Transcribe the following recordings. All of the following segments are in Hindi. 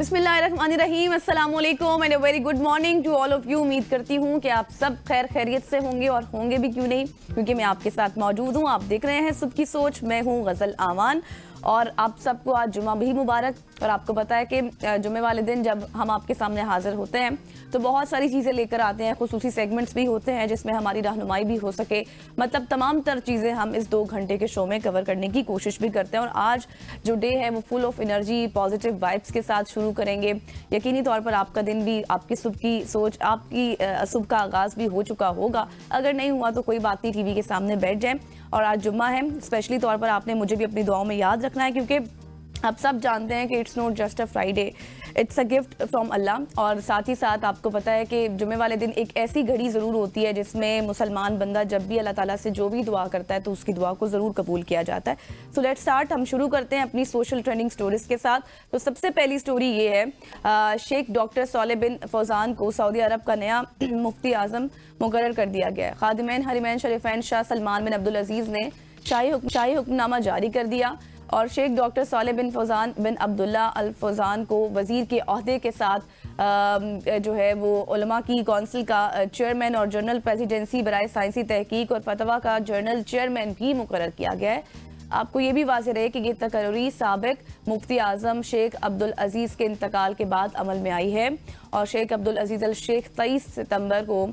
बिस्मिल्लाहिर्रहमानिर्रहीम, अस्सलाम वालेकुम and a very good morning to all of you. उम्मीद करती हूँ कि आप सब खैर खैरियत से होंगे और होंगे भी क्यों नहीं, क्योंकि मैं आपके साथ मौजूद हूँ। आप देख रहे हैं सुबह की सोच, मैं हूँ गजल आमान और आप सबको आज जुमा भी मुबारक। और आपको पता है कि जुमे वाले दिन जब हम आपके सामने हाजिर होते हैं तो बहुत सारी चीज़ें लेकर आते हैं, खुसूसी सेगमेंट्स भी होते हैं जिसमें हमारी रहनुमाई भी हो सके। मतलब तमाम तर चीज़ें हम इस 2 घंटे के शो में कवर करने की कोशिश भी करते हैं। और आज जो डे है वो full of energy, positive vibes के साथ शुरू करेंगे। यकीनी तौर पर आपका दिन भी, आपकी सुबह की सोच, आपकी सुबह का आगाज़ भी हो चुका होगा। अगर नहीं हुआ तो कोई बात नहीं, टीवी के सामने बैठ जाएं। और आज जुम्मा है, स्पेशली तौर पर आपने मुझे भी अपनी दुआओं में याद रखना है, क्योंकि आप सब जानते हैं कि it's not just a Friday, it's a gift from Allah. और साथ ही साथ आपको पता है कि जुमे वाले दिन एक ऐसी घड़ी ज़रूर होती है जिसमें मुसलमान बंदा जब भी अल्लाह ताला से जो भी दुआ करता है तो उसकी दुआ को ज़रूर कबूल किया जाता है। So let's start. हम शुरू करते हैं अपनी सोशल ट्रेंडिंग स्टोरीज के साथ। तो सबसे पहली स्टोरी ये है, शेख डॉक्टर सॉलेह बिन फौजान को सऊदी अरब का नया मुफ्ती आज़म मुकर्रर कर दिया गया है। खादिमैन हरिमैन शरीफैन शाह सलमान बिन अब्दुल अजीज़ ने शाही हुक्मनामा जारी कर दिया और शेख डॉक्टर सॉलेह बिन फौजान बिन अब्दुल्ला अल फौजान को वजीर के ओहदे के साथ जो है वो उलमा की कौंसिल का चेयरमैन और जनरल प्रेसिडेंसी बराए साइंसी तहकीक और फतवा का जनरल चेयरमैन भी मुकर्रर किया गया है। आपको ये भी वाज़ेह रहे कि ये तकर्री साबिक मुफ्ती आज़म शेख अब्दुल अजीज़ के इंतकाल के बाद अमल में आई है। और शेख अब्दुल अजीज़ अल शेख 23 सितंबर को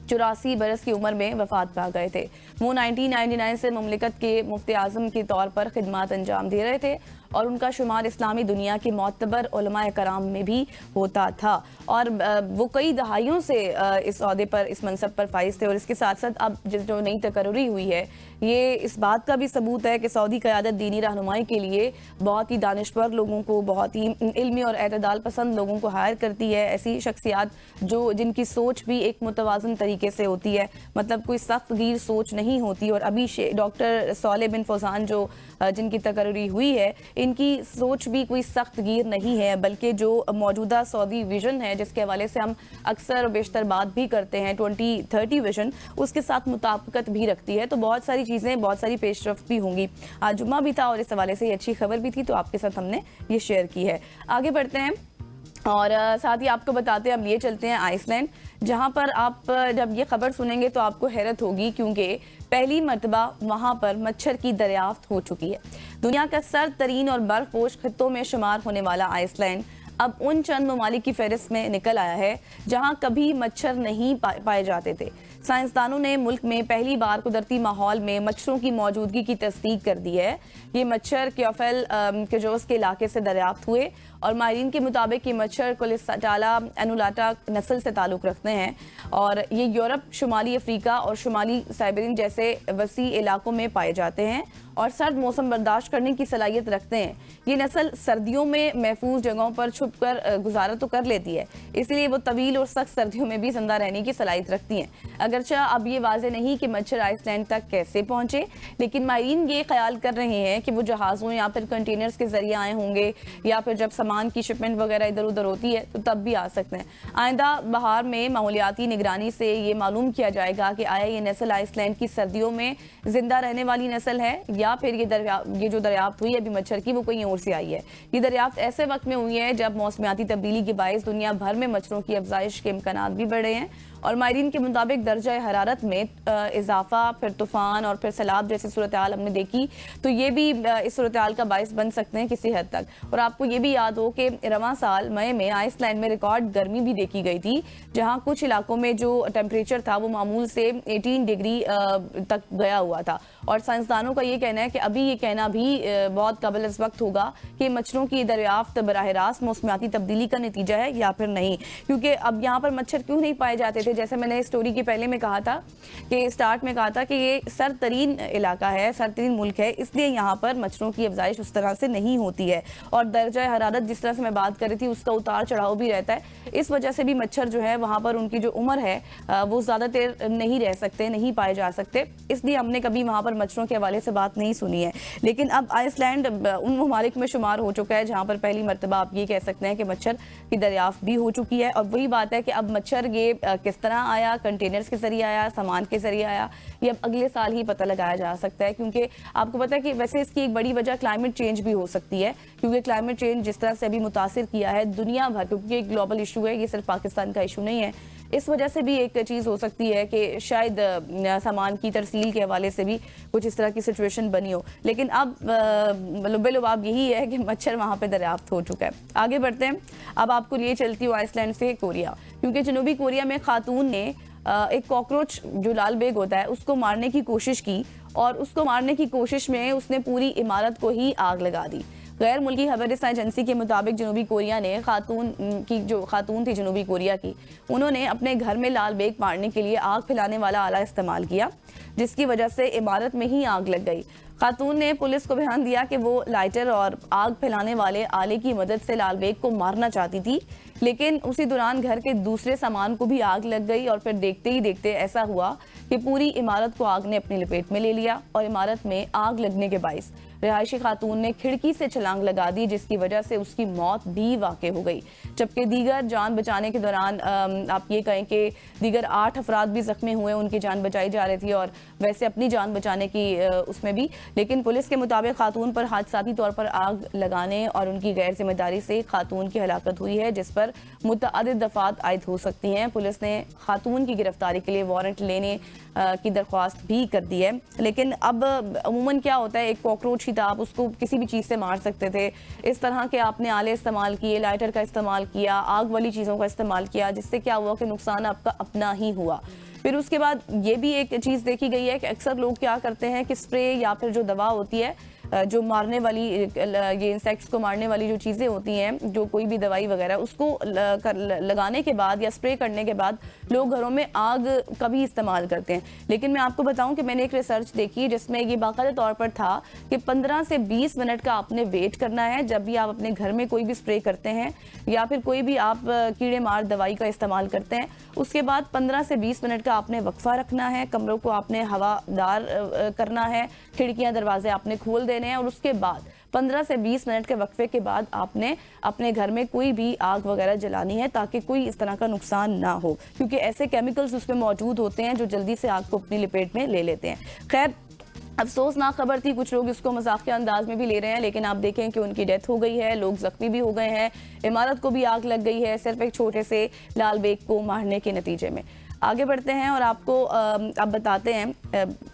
84 बरस की उम्र में वफात पा गए थे। वो 1999 से मुमलिकत के मुफ्ती आज़म के तौर पर खिदमात अंजाम दे रहे थे और उनका शुमार इस्लामी दुनिया के मोतबर उलमाए कराम में भी होता था। और वो कई दहाइयों से इस ओहदे पर, इस मनसब पर फाइज थे। और इसके साथ साथ अब जो नई तकर्री हुई है, ये इस बात का भी सबूत है कि सऊदी क़यादत दीनी रहनुमाई के लिए बहुत ही दानिश्वर लोगों को, बहुत ही इल्मी और एतदाल पसंद लोगों को हायर करती है। ऐसी शख्सियात जिनकी सोच भी एक मुतवाज़न तरीके से होती है, मतलब कोई सख्त गिर सोच नहीं होती। और अभी डॉक्टर सॉलेह बिन फौजान जिनकी तकर्री हुई है, इनकी सोच भी कोई सख्त गिर नहीं है, बल्कि जो मौजूदा सऊदी विजन है जिसके हवाले से हम अक्सर और बेशतर बात भी करते हैं, 2030 विजन, उसके साथ मुताबिकत भी रखती है। तो बहुत सारी चीज़ें, बहुत सारी पेशरफ्त भी होंगी। आज जुम्मा भी था और इस हवाले से ये अच्छी खबर भी थी, तो आपके साथ हमने ये शेयर की है। आगे बढ़ते हैं और साथ ही आपको बताते हैं, अब लिए चलते हैं आइसलैंड, जहां पर आप जब ये खबर सुनेंगे तो आपको हैरत होगी, क्योंकि पहली मर्तबा वहां पर मच्छर की दरियाफ्त हो चुकी है। दुनिया का सर्द तरीन और बर्फपोश खित्तों में शुमार होने वाला आइसलैंड अब उन चंद ममालिक की फहरिस्त में निकल आया है जहां कभी मच्छर नहीं पाए जाते थे। साइंसदानों ने मुल्क में पहली बार कुदरती माहौल में मच्छरों की मौजूदगी की तस्दीक कर दी है। ये मच्छर क्योफेल केजोस के इलाके से दरियाफ्त हुए और माहिरीन के मुताबिक ये मच्छर कोलेस्टाला एनुलाटा नस्ल से ताल्लुक़ रखते हैं और ये यूरोप, शुमाली अफ्रीका और शुमाली साइबेरियन जैसे वसी इलाकों में पाए जाते हैं और सर्द मौसम बर्दाश्त करने की सलाहियत रखते हैं। ये नस्ल सर्दियों में महफूज जगहों पर छुप कर गुजारा तो कर लेती है, इसलिए वो तवील और सख्त सर्दियों में भी जिंदा रहने की सलाहियत रखती हैं। अगरचा अब ये वाज़ेह नहीं कि मच्छर आइसलैंड तक कैसे पहुंचे, लेकिन माहिरीन ये ख्याल कर रहे हैं कि वो जहाज़ों या फिर कंटेनर्स के जरिए आए होंगे, या फिर जब सामान की शिपमेंट वगैरह इधर उधर होती है तो तब भी आ सकते हैं। आइंदा बहार में माहौलियाती निगरानी से ये मालूम किया जाएगा कि आया ये नस्ल आइसलैंड की सर्दियों में जिंदा रहने वाली नस्ल है या फिर ये जो दरियाफ्त हुई है अभी मच्छर की, वो कहीं और से आई है। ये दरियाफ्त ऐसे वक्त में हुई है जब मौसमियाती तब्दीली के बायस दुनिया भर में मच्छरों की अफजाइश के इम्कानात भी बढ़े हैं और माहिरीन के मुताबिक दर्जा हरारत में इजाफा, फिर तूफान और फिर सैलाब जैसी सूरत हाल हमने देखी, तो ये भी इस सूरत हाल का बायस बन सकते हैं किसी हद तक। और आपको ये भी याद हो कि रवां साल मई में आइसलैंड में रिकॉर्ड गर्मी भी देखी गई थी, जहां कुछ इलाकों में जो टेम्परेचर था वो मामूल से 18 डिग्री तक गया हुआ था। और साइंसदानों का ये कहना है कि अभी ये कहना भी बहुत काबिल इस वक्त होगा कि मच्छरों की दरियाफ्त बराह रास्त मौसमियाती तब्दीली का नतीजा है या फिर नहीं, क्योंकि अब यहाँ पर मच्छर क्यों नहीं पाए जाते थे। जैसे मैंने स्टोरी के पहले में कहा था कि स्टार्ट में कहा था कि ये सर्द तरीन इलाका है, सर्द तरीन मुल्क है, इसलिए यहाँ पर मच्छरों की अफजाइश उस तरह से नहीं होती है और दर्जा हरारत जिस तरह से मैं बात कर रही थी उसका उतार चढ़ाव भी रहता है। इस वजह से भी मच्छर जो है वहाँ पर उनकी जो उम्र है वो ज़्यादा देर नहीं रह सकते, नहीं पाए जा सकते, इसलिए हमने कभी वहाँ पर मच्छरों के हवाले से बात नहीं सुनी है। लेकिन अब आइसलैंड उन ममालिक में शुमार हो चुका है जहाँ पर पहली मरतबा आप ये कह सकते हैं कि मच्छर की दरियाफ्त भी हो चुकी है। और वही बात है कि अब मच्छर ये किस किस तरह आया, कंटेनर्स के जरिए आया, सामान के जरिए आया, ये अब अगले साल ही पता लगाया जा सकता है। क्योंकि आपको पता है कि वैसे इसकी एक बड़ी वजह क्लाइमेट चेंज भी हो सकती है, क्योंकि क्लाइमेट चेंज जिस तरह से अभी मुतासिर किया है दुनिया भर, क्योंकि एक ग्लोबल इशू है, ये सिर्फ पाकिस्तान का इशू नहीं है, इस वजह से भी एक चीज़ हो सकती है कि शायद सामान की तरसील के हवाले से भी कुछ इस तरह की सिचुएशन बनी हो। लेकिन अब लुबे-लुबाब यही है कि मच्छर वहाँ पे दरियाफ्त हो चुका है। आगे बढ़ते हैं, अब आपको लिए चलती हूँ आइसलैंड से कोरिया, क्योंकि जनूबी कोरिया में खातून ने एक कॉकरोच जो लाल बेग होता है उसको मारने की कोशिश की, और उसको मारने की कोशिश में उसने पूरी इमारत को ही आग लगा दी। गैर मुल्की खबर एजेंसी के मुताबिक जनूबी कोरिया ने जो खातून थी जनूबी कोरिया की, उन्होंने अपने घर में लाल बेग मारने के लिए आग फैलाने वाला आला इस्तेमाल किया, जिसकी वजह से इमारत में ही आग लग गई। खातून ने पुलिस को बयान दिया कि वो लाइटर और आग फैलाने वाले आले की मदद से लाल बेग को मारना चाहती थी, लेकिन उसी दौरान घर के दूसरे सामान को भी आग लग गई, और फिर देखते ही देखते ऐसा हुआ कि पूरी इमारत को आग ने अपनी लपेट में ले लिया, और इमारत में आग लगने के बाइस रिहायशी खातून ने खिड़की से छलांग लगा दी, जिसकी वजह से उसकी मौत भी वाक़ई हो गई। जबकि दीगर जान बचाने के दौरान आप ये कहें कि दीगर 8 अफराद भी जख्मी हुए, उनकी जान बचाई जा रही थी, और वैसे अपनी जान बचाने की उसमें भी। लेकिन पुलिस के मुताबिक खातून पर हादसाती तौर पर आग लगाने और उनकी गैर जिम्मेदारी से खातून की हलाकत हुई है, जिस पर मुतअद्दिद दफात आयद हो सकती हैं। पुलिस ने खातून की गिरफ्तारी के लिए वारंट लेने की दरख्वास्त भी कर दी है। लेकिन अब अमूमन क्या होता है, एक कॉकरोच ही था, आप उसको किसी भी चीज़ से मार सकते थे। इस तरह के आपने आले इस्तेमाल किए, लाइटर का इस्तेमाल किया, आग वाली चीज़ों का इस्तेमाल किया, जिससे क्या हुआ कि नुकसान आपका अपना ही हुआ। फिर उसके बाद ये भी एक चीज़ देखी गई है कि अक्सर लोग क्या करते हैं कि स्प्रे या फिर जो दवा होती है, जो मारने वाली, ये इंसेक्ट्स को मारने वाली जो चीज़ें होती हैं, जो कोई भी दवाई वगैरह, उसको लगाने के बाद या स्प्रे करने के बाद लोग घरों में आग का भी इस्तेमाल करते हैं। लेकिन मैं आपको बताऊं कि मैंने एक रिसर्च देखी जिसमें ये बाकायदा तौर पर था कि 15 से 20 मिनट का आपने वेट करना है जब भी आप अपने घर में कोई भी स्प्रे करते हैं या फिर कोई भी आप कीड़े मार दवाई का इस्तेमाल करते हैं। उसके बाद 15 से 20 मिनट का आपने वक्फा रखना है, कमरों को आपने हवादार करना है, खिड़कियां दरवाजे आपने खोल देने हैं, और उसके बाद 15 से 20 मिनट के वक्फे के बाद आपने अपने घर में कोई भी आग वगैरह जलानी है, ताकि कोई इस तरह का नुकसान ना हो, क्योंकि ऐसे केमिकल्स उसमें मौजूद होते हैं जो जल्दी से आग को अपनी लपेट में ले लेते हैं। खैर, अफसोसनाक खबर थी, कुछ लोग इसको मजाक के अंदाज में भी ले रहे हैं, लेकिन आप देखें कि उनकी डेथ हो गई है, लोग जख्मी भी हो गए हैं, इमारत को भी आग लग गई है, सिर्फ एक छोटे से लाल बेग को मारने के नतीजे में। आगे बढ़ते हैं और आपको अब बताते हैं,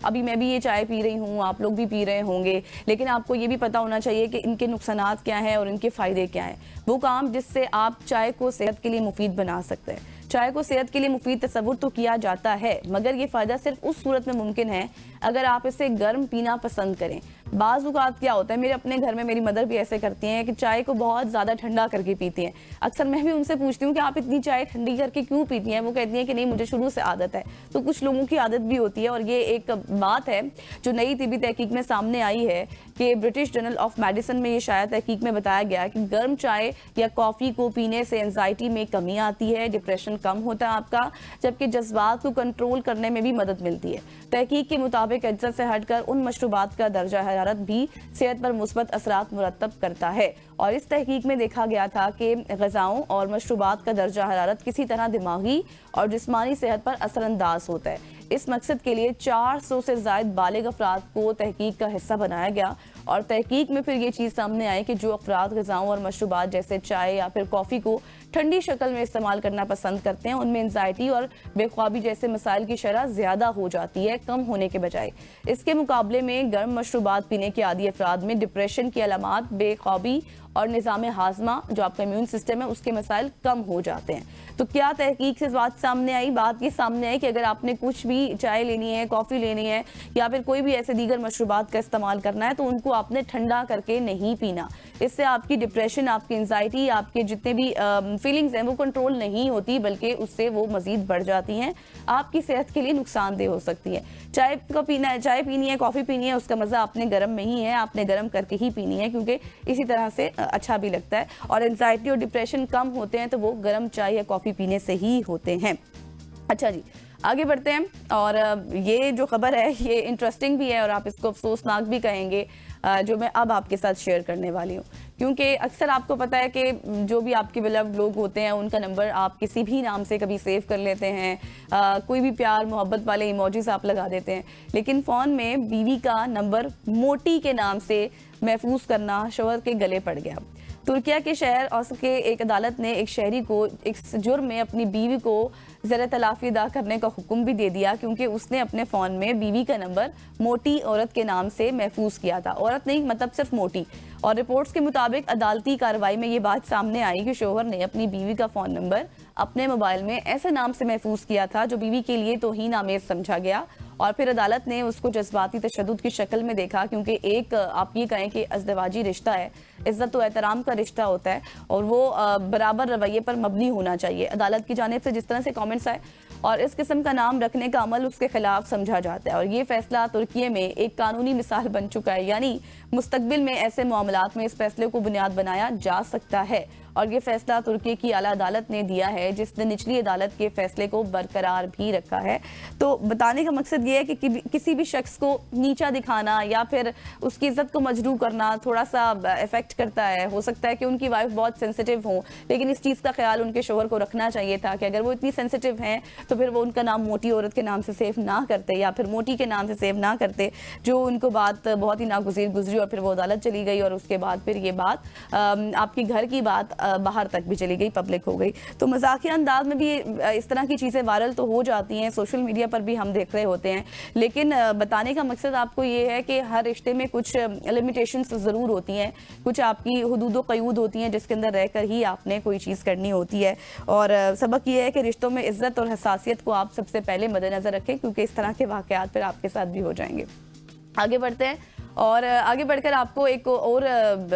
अभी मैं भी ये चाय पी रही हूँ, आप लोग भी पी रहे होंगे, लेकिन आपको ये भी पता होना चाहिए कि इनके नुकसानात क्या हैं और इनके फ़ायदे क्या हैं। वो काम जिससे आप चाय को सेहत के लिए मुफीद बना सकते हैं। चाय को सेहत के लिए मुफीद तस्वुर तो किया जाता है, मगर ये फ़ायदा सिर्फ उस सूरत में मुमकिन है अगर आप इसे गर्म पीना पसंद करें। बाज़ औक़ात क्या होता है, मेरे अपने घर में मेरी मदर भी ऐसे करती हैं कि चाय को बहुत ज़्यादा ठंडा करके पीती हैं। अक्सर मैं भी उनसे पूछती हूँ कि आप इतनी चाय ठंडी करके क्यों पीती हैं? वो कहती हैं कि नहीं, मुझे शुरू से आदत है। तो कुछ लोगों की आदत भी होती है, और ये एक बात है जो नई तिबी तहकीक में सामने आई है कि ब्रिटिश जर्नल ऑफ मेडिसिन में ये शायद तहकीक में बताया गया कि गर्म चाय या कॉफ़ी को पीने से एंजाइटी में कमी आती है, डिप्रेशन कम होता है आपका, जबकि जज्बात को कंट्रोल करने में भी मदद मिलती है। तहकीक के मुताबिक अज्जा से हटकर उन मशरूबात का दर्जा हरारत भी सेहत पर मुस्बत असरात मुरतब करता है, और इस तहकीक में देखा गया था कि ग़िज़ाओं और मशरूबात का दर्जा हरारत किसी तरह दिमागी और जिस्मानी सेहत पर असरअंदाज होता है। इस मकसद के लिए 400 से ज़ायद बालिग अफराद को तहकीक का हिस्सा बनाया गया, और तहकीक में फिर ये चीज़ सामने आई कि जो अफराद ग़िज़ाओं और मशरूबात जैसे चाय या फिर कॉफ़ी को ठंडी शक्ल में इस्तेमाल करना पसंद करते हैं, उनमें एंजाइटी और बेख्वाबी जैसे मसाइल की शरह ज़्यादा हो जाती है, कम होने के बजाय। इसके मुकाबले में गर्म मशरूबात पीने के आदी अफराद में डिप्रेशन की अलामात, बेख्वाबी और निज़ाम हाजमा, जो आपका इम्यून सिस्टम है, उसके मसाइल कम हो जाते हैं। तो क्या तहकीक से बात सामने आई? बात ये सामने आई कि अगर आपने कुछ भी चाय लेनी है, कॉफ़ी लेनी है या फिर कोई भी ऐसे दीगर मशरूबात का इस्तेमाल करना है, तो उनको आपने ठंडा करके नहीं पीना। इससे आपकी डिप्रेशन, आपकी एंजाइटी, आपके जितने भी फीलिंग्स हैं वो कंट्रोल नहीं होती, बल्कि उससे वो मजीद बढ़ जाती हैं, आपकी सेहत के लिए नुकसानदेह हो सकती है। चाय को पीना है, चाय पीनी है, कॉफ़ी पीनी है, उसका मज़ा आपने गर्म में ही है, आपने गर्म करके ही पीनी है, क्योंकि इसी तरह से अच्छा भी लगता है, और एंजाइटी और डिप्रेशन कम होते हैं तो वो गर्म चाय या कॉफ़ी पीने से ही होते हैं। अच्छा जी, आगे बढ़ते हैं, और ये जो खबर है ये इंटरेस्टिंग भी है और आप इसको अफसोसनाक भी कहेंगे, जो मैं अब आपके साथ शेयर करने वाली हूँ, क्योंकि अक्सर आपको पता है कि जो भी आपके बिलव्ड लोग होते हैं उनका नंबर आप किसी भी नाम से कभी सेव कर लेते हैं, कोई भी प्यार मोहब्बत वाले इमोजीज आप लगा देते हैं, लेकिन फ़ोन में बीवी का नंबर मोटी के नाम से महफूज करना शौहर के गले पड़ गया। तुर्किया के शहर औस के एक अदालत ने एक शहरी को इस जुर्म में अपनी बीवी को ज़र तलाफ़ी अदा करने का हुक्म भी दे दिया, क्योंकि उसने अपने फ़ोन में बीवी का नंबर मोटी औरत के नाम से महफूज किया था। औरत नहीं, मतलब सिर्फ मोटी। और रिपोर्ट्स के मुताबिक अदालती कार्रवाई में ये बात सामने आई कि शोहर ने अपनी बीवी का फ़ोन नंबर अपने मोबाइल में ऐसे नाम से महफूज किया था जो बीवी के लिए तौहीन आमेज समझा गया, और फिर अदालत ने उसको जज्बाती तशद्दुद की शक्ल में देखा, क्योंकि एक आप ये कहें कि अज़दवाजी रिश्ता है, इज्जत व एहतराम का रिश्ता होता है और वो बराबर रवैये पर मबनी होना चाहिए। अदालत की जानिब से जिस तरह से कमेंट्स आए और इस किस्म का नाम रखने का अमल उसके खिलाफ समझा जाता है, और ये फैसला तुर्की में एक कानूनी मिसाल बन चुका है। यानी मुस्तकबिल में ऐसे मामलात में इस फैसले को बुनियाद बनाया जा सकता है, और ये फैसला तुर्की की आला अदालत ने दिया है, जिसने निचली अदालत के फैसले को बरकरार भी रखा है। तो बताने का मकसद ये है कि किसी भी शख्स को नीचा दिखाना या फिर उसकी इज्जत को मजरू करना थोड़ा सा इफेक्ट करता है। हो सकता है कि उनकी वाइफ बहुत सेंसिटिव हो, लेकिन इस चीज़ का ख्याल उनके शोहर को रखना चाहिए था कि अगर वो इतनी सेंसिटिव हैं तो फिर वो उनका नाम मोटी औरत के नाम से सेव ना करते या फिर मोटी के नाम से सेव ना करते, जो उनको बात बहुत ही नागुज़ीर गुजरी और फिर वो अदालत चली गई, और उसके बाद फिर ये बात आपकी घर की बात बाहर तक भी चली गई, पब्लिक हो गई। तो मजाकिया अंदाज में भी इस तरह की चीज़ें वायरल तो हो जाती हैं, सोशल मीडिया पर भी हम देख रहे होते हैं, लेकिन बताने का मकसद आपको ये है कि हर रिश्ते में कुछ लिमिटेशंस ज़रूर होती हैं, कुछ आपकी हुदूद व क़यूद होती हैं जिसके अंदर रहकर ही आपने कोई चीज़ करनी होती है। और सबक ये है कि रिश्तों में इज्जत और हसासियत को आप सबसे पहले मद्देनज़र रखें, क्योंकि इस तरह के वाक़यात फिर आपके साथ भी हो जाएंगे। आगे बढ़ते हैं और आगे बढ़कर आपको एक और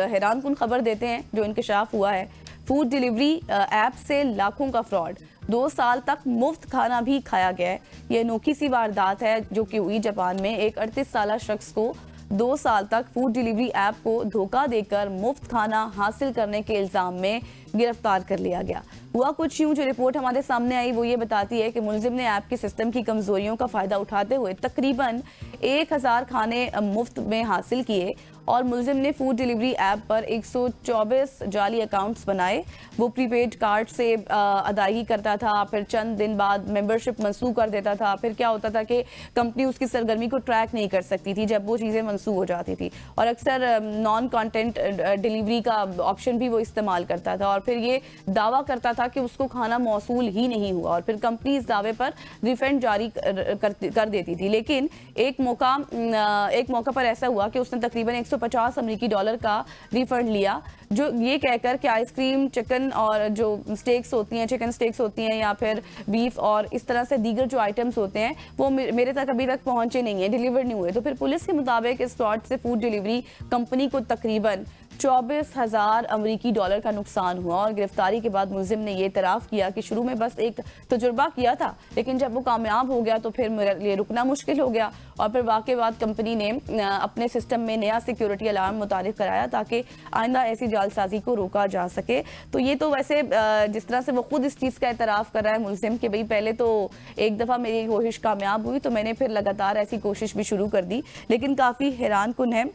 हैरान कुन खबर देते हैं जो इंकशाफ हुआ है। फूड डिलीवरी ऐप से लाखों का फ्रॉड, 2 साल तक मुफ्त खाना भी खाया गया है। ये अनोखी सी वारदात है जो कि हुई जापान में। एक 38 साल शख्स को 2 साल तक फूड डिलीवरी ऐप को धोखा देकर मुफ्त खाना हासिल करने के इल्जाम में गिरफ्तार कर लिया गया। हुआ कुछ यूं, जो रिपोर्ट हमारे सामने आई वो ये बताती है कि मुलजिम ने ऐप के सिस्टम की कमजोरियों का फायदा उठाते हुए तकरीबन 1000 खाने मुफ्त में हासिल किए, और मुलजिम ने फूड डिलीवरी ऐप पर 124 जाली अकाउंट्स बनाए। वो प्रीपेड कार्ड से अदायगी करता था, फिर चंद दिन बाद मेंबरशिप मनसूख कर देता था। फिर क्या होता था कि कंपनी उसकी सरगर्मी को ट्रैक नहीं कर सकती थी जब वो चीज़ें मनसूख हो जाती थी, और अक्सर नॉन कंटेंट डिलीवरी का ऑप्शन भी वो इस्तेमाल करता था, और फिर ये दावा करता था कि उसको खाना मौसूल ही नहीं हुआ, और फिर कंपनी इस दावे पर रिफंड जारी कर देती थी। लेकिन एक मौका पर ऐसा हुआ कि उसने तकरीबन 150 अमेरिकी डॉलर का रिफंड लिया, जो ये कहकर कि आइसक्रीम, चिकन और जो स्टेक्स होती हैं, चिकन स्टेक्स होती हैं या फिर बीफ और इस तरह से दीगर जो आइटम्स होते हैं वो मेरे तक अभी तक पहुंचे नहीं है, डिलीवर नहीं हुए। तो फिर पुलिस के मुताबिक इस फ्रॉड से फूड डिलीवरी कंपनी को तकरीबन 24,000 अमेरिकी डॉलर का नुकसान हुआ, और गिरफ्तारी के बाद मुलजिम ने यह इतराफ़ किया कि शुरू में बस एक तजुर्बा किया था, लेकिन जब वो कामयाब हो गया तो फिर मेरे लिए रुकना मुश्किल हो गया, और फिर वाक़े बाद कंपनी ने अपने सिस्टम में नया सिक्योरिटी अलार्म मुतारिफ कराया ताकि आइंदा ऐसी जालसाजी को रोका जा सके। तो ये तो वैसे जिस तरह से वो खुद इस चीज़ का इतराफ़ कर रहा है मुलजिम कि भाई पहले तो एक दफ़ा मेरी कोशिश कामयाब हुई तो मैंने फिर लगातार ऐसी कोशिश भी शुरू कर दी, लेकिन काफ़ी हैरान कुन है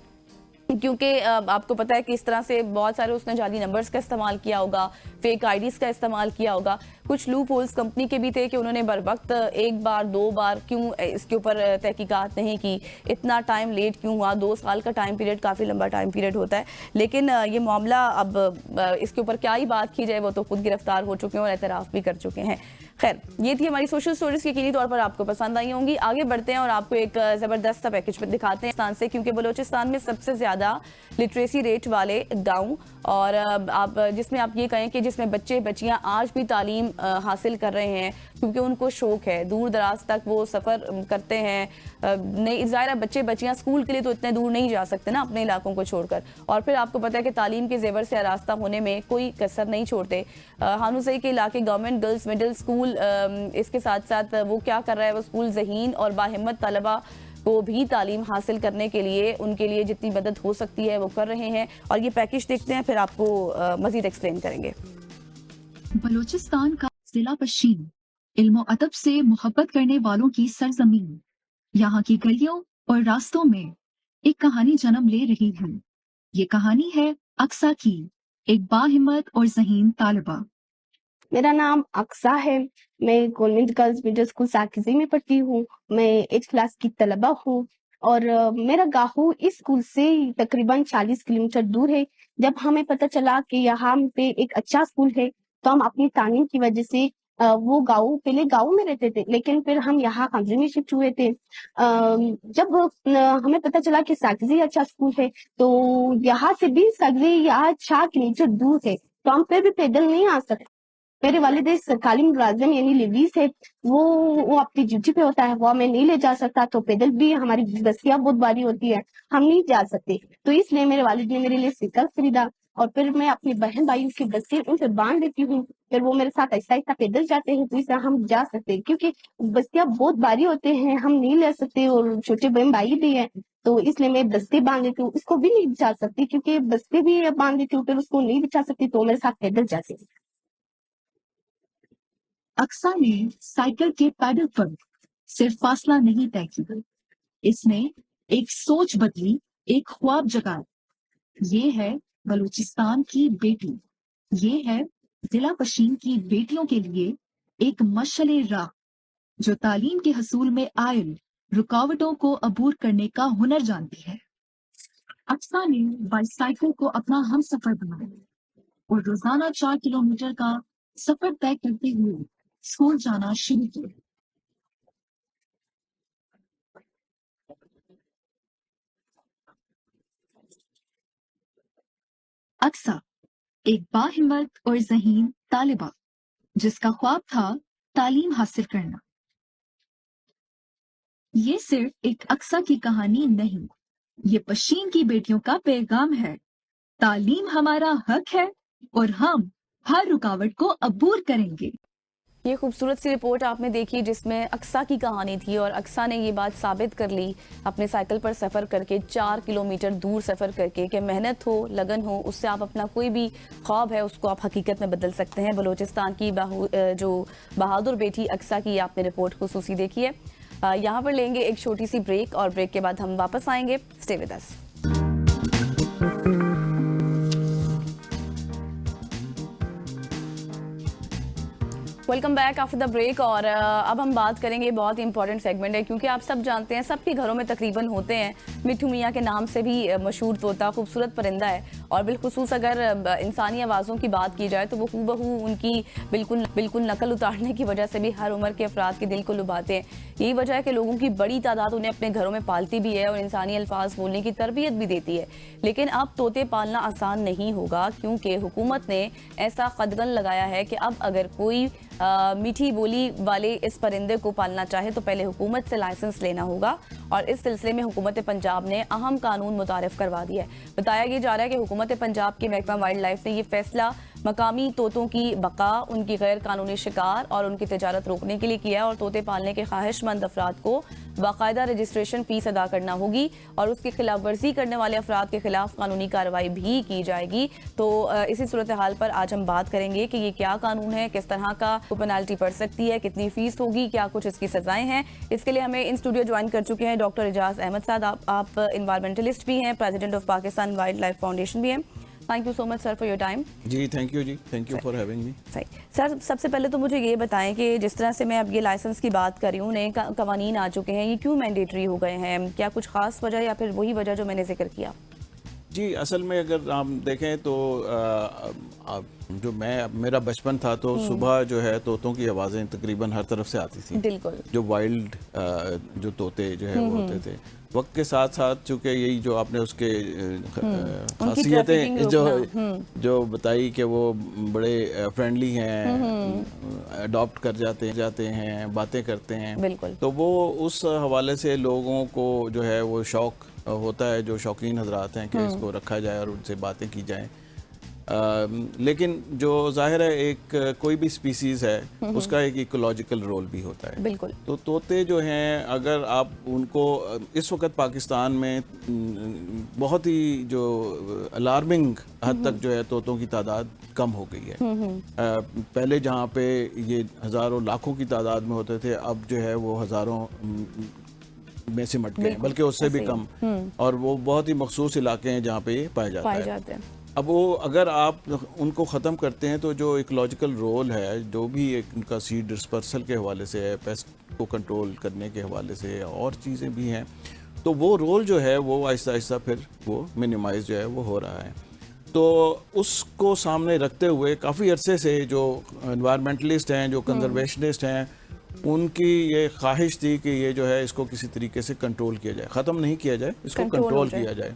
क्योंकि आपको पता है कि इस तरह से बहुत सारे उसने जाली नंबर्स का इस्तेमाल किया होगा, फेक आईडीज़ का इस्तेमाल किया होगा। कुछ लूप होल्स कंपनी के भी थे कि उन्होंने बर वक्त एक बार 2 बार क्यों इसके ऊपर तहकीकात नहीं की, इतना टाइम लेट क्यों हुआ। 2 साल का टाइम पीरियड काफ़ी लंबा टाइम पीरियड होता है, लेकिन ये मामला अब इसके ऊपर क्या ही बात की जाए, वो तो खुद गिरफ्तार हो चुके हैं और एतराफ़ भी कर चुके हैं। खैर, ये थी हमारी सोशल स्टोरीज, यकीनी तौर पर आपको पसंद आई होंगी। आगे बढ़ते हैं और आपको एक ज़बरदस्त सा पैकेज दिखाते हैं बलोचिस्तान से, क्योंकि बलोचिस्तान में सबसे ज़्यादा लिटरेसी रेट वाले गाँव, और आप जिसमें आप ये कहें कि जिसमें बच्चे बच्चियाँ आज भी तालीम हासिल कर रहे हैं क्योंकि उनको शौक है, दूर दराज तक वो सफ़र करते हैं। नहीं, ज़ाहिर बच्चे बच्चियाँ स्कूल के लिए तो इतने दूर नहीं जा सकते ना अपने इलाकों को छोड़कर, और फिर आपको पता है कि तालीम के जेवर से आरास्ता होने में कोई कसर नहीं छोड़ते। हानूसई के इलाके गवर्नमेंट गर्ल्स मिडिल स्कूल इसके साथ साथ वो क्या कर रहा है, वो स्कूल ज़हीन और बाहिम्मत तलबा को भी तालीम हासिल करने के लिए उनके लिए जितनी मदद हो सकती है वो कर रहे हैं। और ये पैकेज देखते हैं, फिर आपको मजीद एक्सप्लेन करेंगे। बलूचिस्तान का जिला पश्चिम इल्म अदब से मोहब्बत करने वालों की सरजमीन, यहाँ की गलियों और रास्तों में एक कहानी जन्म ले रही है। ये कहानी है अक्सा की एक बाहिम्मत और ज़हीन तालिबा। मेरा नाम अक्सा है। मैं कॉन्वेंट गर्ल्स मिडिल स्कूल साकिजी में पढ़ती हूँ। मैं 8th क्लास की तलबा हूँ और मेरा गाहू इस स्कूल से तकरीबन 40 किलोमीटर दूर है। जब हमें पता चला कि यहाँ पे एक अच्छा स्कूल है तो हम अपनी तालीम की वजह से वो गाँव पहले गाँव में रहते थे, लेकिन फिर हम यहाँ कमरे में शिफ्ट हुए थे। जब हमें पता चला कि साकिजी अच्छा स्कूल है तो यहाँ से भी साकिजी यहाँ 4 किलोमीटर दूर है, तो हम फिर भी पैदल नहीं आ सकते। मेरे वालिद सरकारी मुलाजिम यानी लेडीज है, वो अपनी ड्यूटी पे होता है, वो हमें नहीं ले जा सकता, तो पैदल भी हमारी बस्तियां बहुत भारी होती है, हम नहीं जा सकते। तो इसलिए मेरे वालिद ने मेरे लिए साइकिल खरीदा और फिर मैं अपनी बहन भाई की बस्तियां उन पे बांध देती हूँ, फिर वो मेरे साथ ऐसा ऐसा पैदल जाते हैं, तो इससे हम जा सकते हैं। क्योंकि बस्तियां बहुत भारी होते हैं, हम नहीं ले सकते और छोटे बहन भाई भी है, तो इसलिए मैं बस्ते बांध देती हूँ। उसको भी नहीं बिछा सकती क्योंकि बस्ते भी बांध देती हूँ, फिर उसको नहीं बिछा सकती, तो मेरे साथ पैदल जाते हैं। अक्सा ने साइकिल के पैडल पर सिर्फ फासला नहीं तय किया, इसने एक सोच बदली, एक ख्वाब जगाया। ये है बलूचिस्तान की बेटी, ये है जिला पश्चिम की बेटियों के लिए एक मशअले राह, जो तालीम के हसूल में आयल रुकावटों को अबूर करने का हुनर जानती है। अक्सा ने बाइसाइकिल को अपना हमसफर बनाया और रोजाना 4 किलोमीटर का सफर तय करते हुए स्कूल जाना शुरू किया। अक्सा एक बाहिम्मत और ज़हीन तालिबा, जिसका ख्वाब था तालीम हासिल करना। ये सिर्फ एक अक्सा की कहानी नहीं, ये पश्चिम की बेटियों का पैगाम है। तालीम हमारा हक है और हम हर रुकावट को अबूर करेंगे। ये खूबसूरत सी रिपोर्ट आपने देखी जिसमें अक्सा की कहानी थी और अक्सा ने ये बात साबित कर ली अपने साइकिल पर सफ़र करके, 4 किलोमीटर दूर सफ़र करके, कि मेहनत हो, लगन हो, उससे आप अपना कोई भी ख्वाब है उसको आप हकीकत में बदल सकते हैं। बलूचिस्तान की जो बहादुर बेटी अक्सा की आपने रिपोर्ट खुसूसी देखी है। यहाँ पर लेंगे एक छोटी सी ब्रेक और ब्रेक के बाद हम वापस आएंगे। Stay with us. Welcome back after the break. और अब हम बात करेंगे, बहुत ही इंपॉर्टेंट सेगमेंट है क्योंकि आप सब जानते हैं सबके घरों में तकरीबन होते हैं मिट्ठू मियाँ के नाम से भी मशहूर तोता, खूबसूरत परिंदा है और बिलखुसूस अगर इंसानी आवाज़ों की बात की जाए तो वो हूबहू उनकी बिल्कुल नकल उतारने की वजह से भी हर उम्र के अफराद के दिल को लुभाते हैं। यही वजह है कि लोगों की बड़ी तादाद उन्हें अपने घरों में पालती भी है और इंसानी अल्फाज बोलने की तरबियत भी देती है। लेकिन अब तोते पालना आसान नहीं होगा क्योंकि हुकूमत ने ऐसा कदगन लगाया है कि अब अगर कोई मीठी बोली वाले इस परिंदे को पालना चाहे तो पहले हुकूमत से लाइसेंस लेना होगा और इस सिलसिले में हुकूमत पंजाब ने अहम कानून मुतारिफ करवा दिया है। बताया यह जा रहा है कि हुकूमत पंजाब के महकमा वाइल्ड लाइफ ने यह फैसला मकामी तोतों की बका, उनकी गैर कानूनी शिकार और उनकी तिजारत रोकने के लिए किया है और तोते पालने के ख्वाहिशमंद अफराद को बाकायदा रजिस्ट्रेशन फीस अदा करना होगी और उसकी खिलाफ वर्जी करने वाले अफराद के खिलाफ कानूनी कार्रवाई भी की जाएगी। तो इसी सूरत हाल पर आज हम बात करेंगे कि ये क्या कानून है, किस तरह का पेनल्टी पड़ सकती है, कितनी फीस होगी, क्या कुछ इसकी सजाएं हैं। इसके लिए हमें इन स्टूडियो ज्वाइन कर चुके हैं डॉक्टर इजाज अहमद साहब। आप इन्वायरमेंटलिस्ट भी हैं, प्रेसिडेंट ऑफ पाकिस्तान वाइल्ड लाइफ फाउंडेशन भी हैं। Thank you so much sir for your time. जी thank you for having me. सही सर, सबसे पहले तो मुझे ये बताएं कि जिस तरह से मैं अब ये लाइसेंस की बात कर रही हूँ, नए कवानीन आ चुके हैं, ये क्यों मैंडेटरी हो गए हैं? क्या कुछ खास वजह या फिर वही वजह जो मैंने जिक्र किया? जी असल में अगर हम देखें तो जो मेरा बचपन था तो सुबह जो है तोतों की आवाज़ें तकरीबन हर तरफ से आती थी। बिल्कुल। जो वाइल्ड जो तोते जो है वो होते थे। वक्त के साथ साथ चूँकि यही जो आपने उसके खासियतें जो बताई कि वो बड़े फ्रेंडली हैं, अडॉप्ट कर जाते हैं, बातें करते हैं, बिल्कुल, तो वो उस हवाले से लोगों को जो है वो शौक होता है, जो शौकीन हजरात हैं कि इसको रखा जाए और उनसे बातें की जाएं। लेकिन जो जाहिर है एक कोई भी स्पीसीज़ है उसका एक इकोलॉजिकल रोल भी होता है। बिल्कुल। तो तोते जो हैं अगर आप उनको इस वक्त पाकिस्तान में बहुत ही जो अलार्मिंग हद तक जो है तोतों की तादाद कम हो गई है। पहले जहाँ पे ये हज़ारों लाखों की तादाद में होते थे, अब जो है वो हज़ारों में सिमट गए, बल्कि उससे भी कम, और वो बहुत ही मखसूस इलाके हैं जहाँ पे ये पाए जाते हैं। अब वो अगर आप उनको ख़त्म करते हैं तो जो इकोलॉजिकल रोल है, जो भी एक उनका सीड डिस्पर्सल के हवाले से है, पेस्ट को कंट्रोल करने के हवाले से है, और चीज़ें भी हैं, तो वो रोल जो है वो आहिस्ता आहिस्ता फिर वो मिनिमाइज जो है वो हो रहा है। तो उसको सामने रखते हुए काफ़ी अरसे से जो एनवायरमेंटलिस्ट हैं, जो कंजर्वेशनिस्ट हैं, उनकी ये ख्वाहिश थी कि ये जो है इसको किसी तरीके से कंट्रोल किया जाए, ख़त्म नहीं किया जाए, इसको कंट्रोल हो कंट्रोल जाए। किया जाए,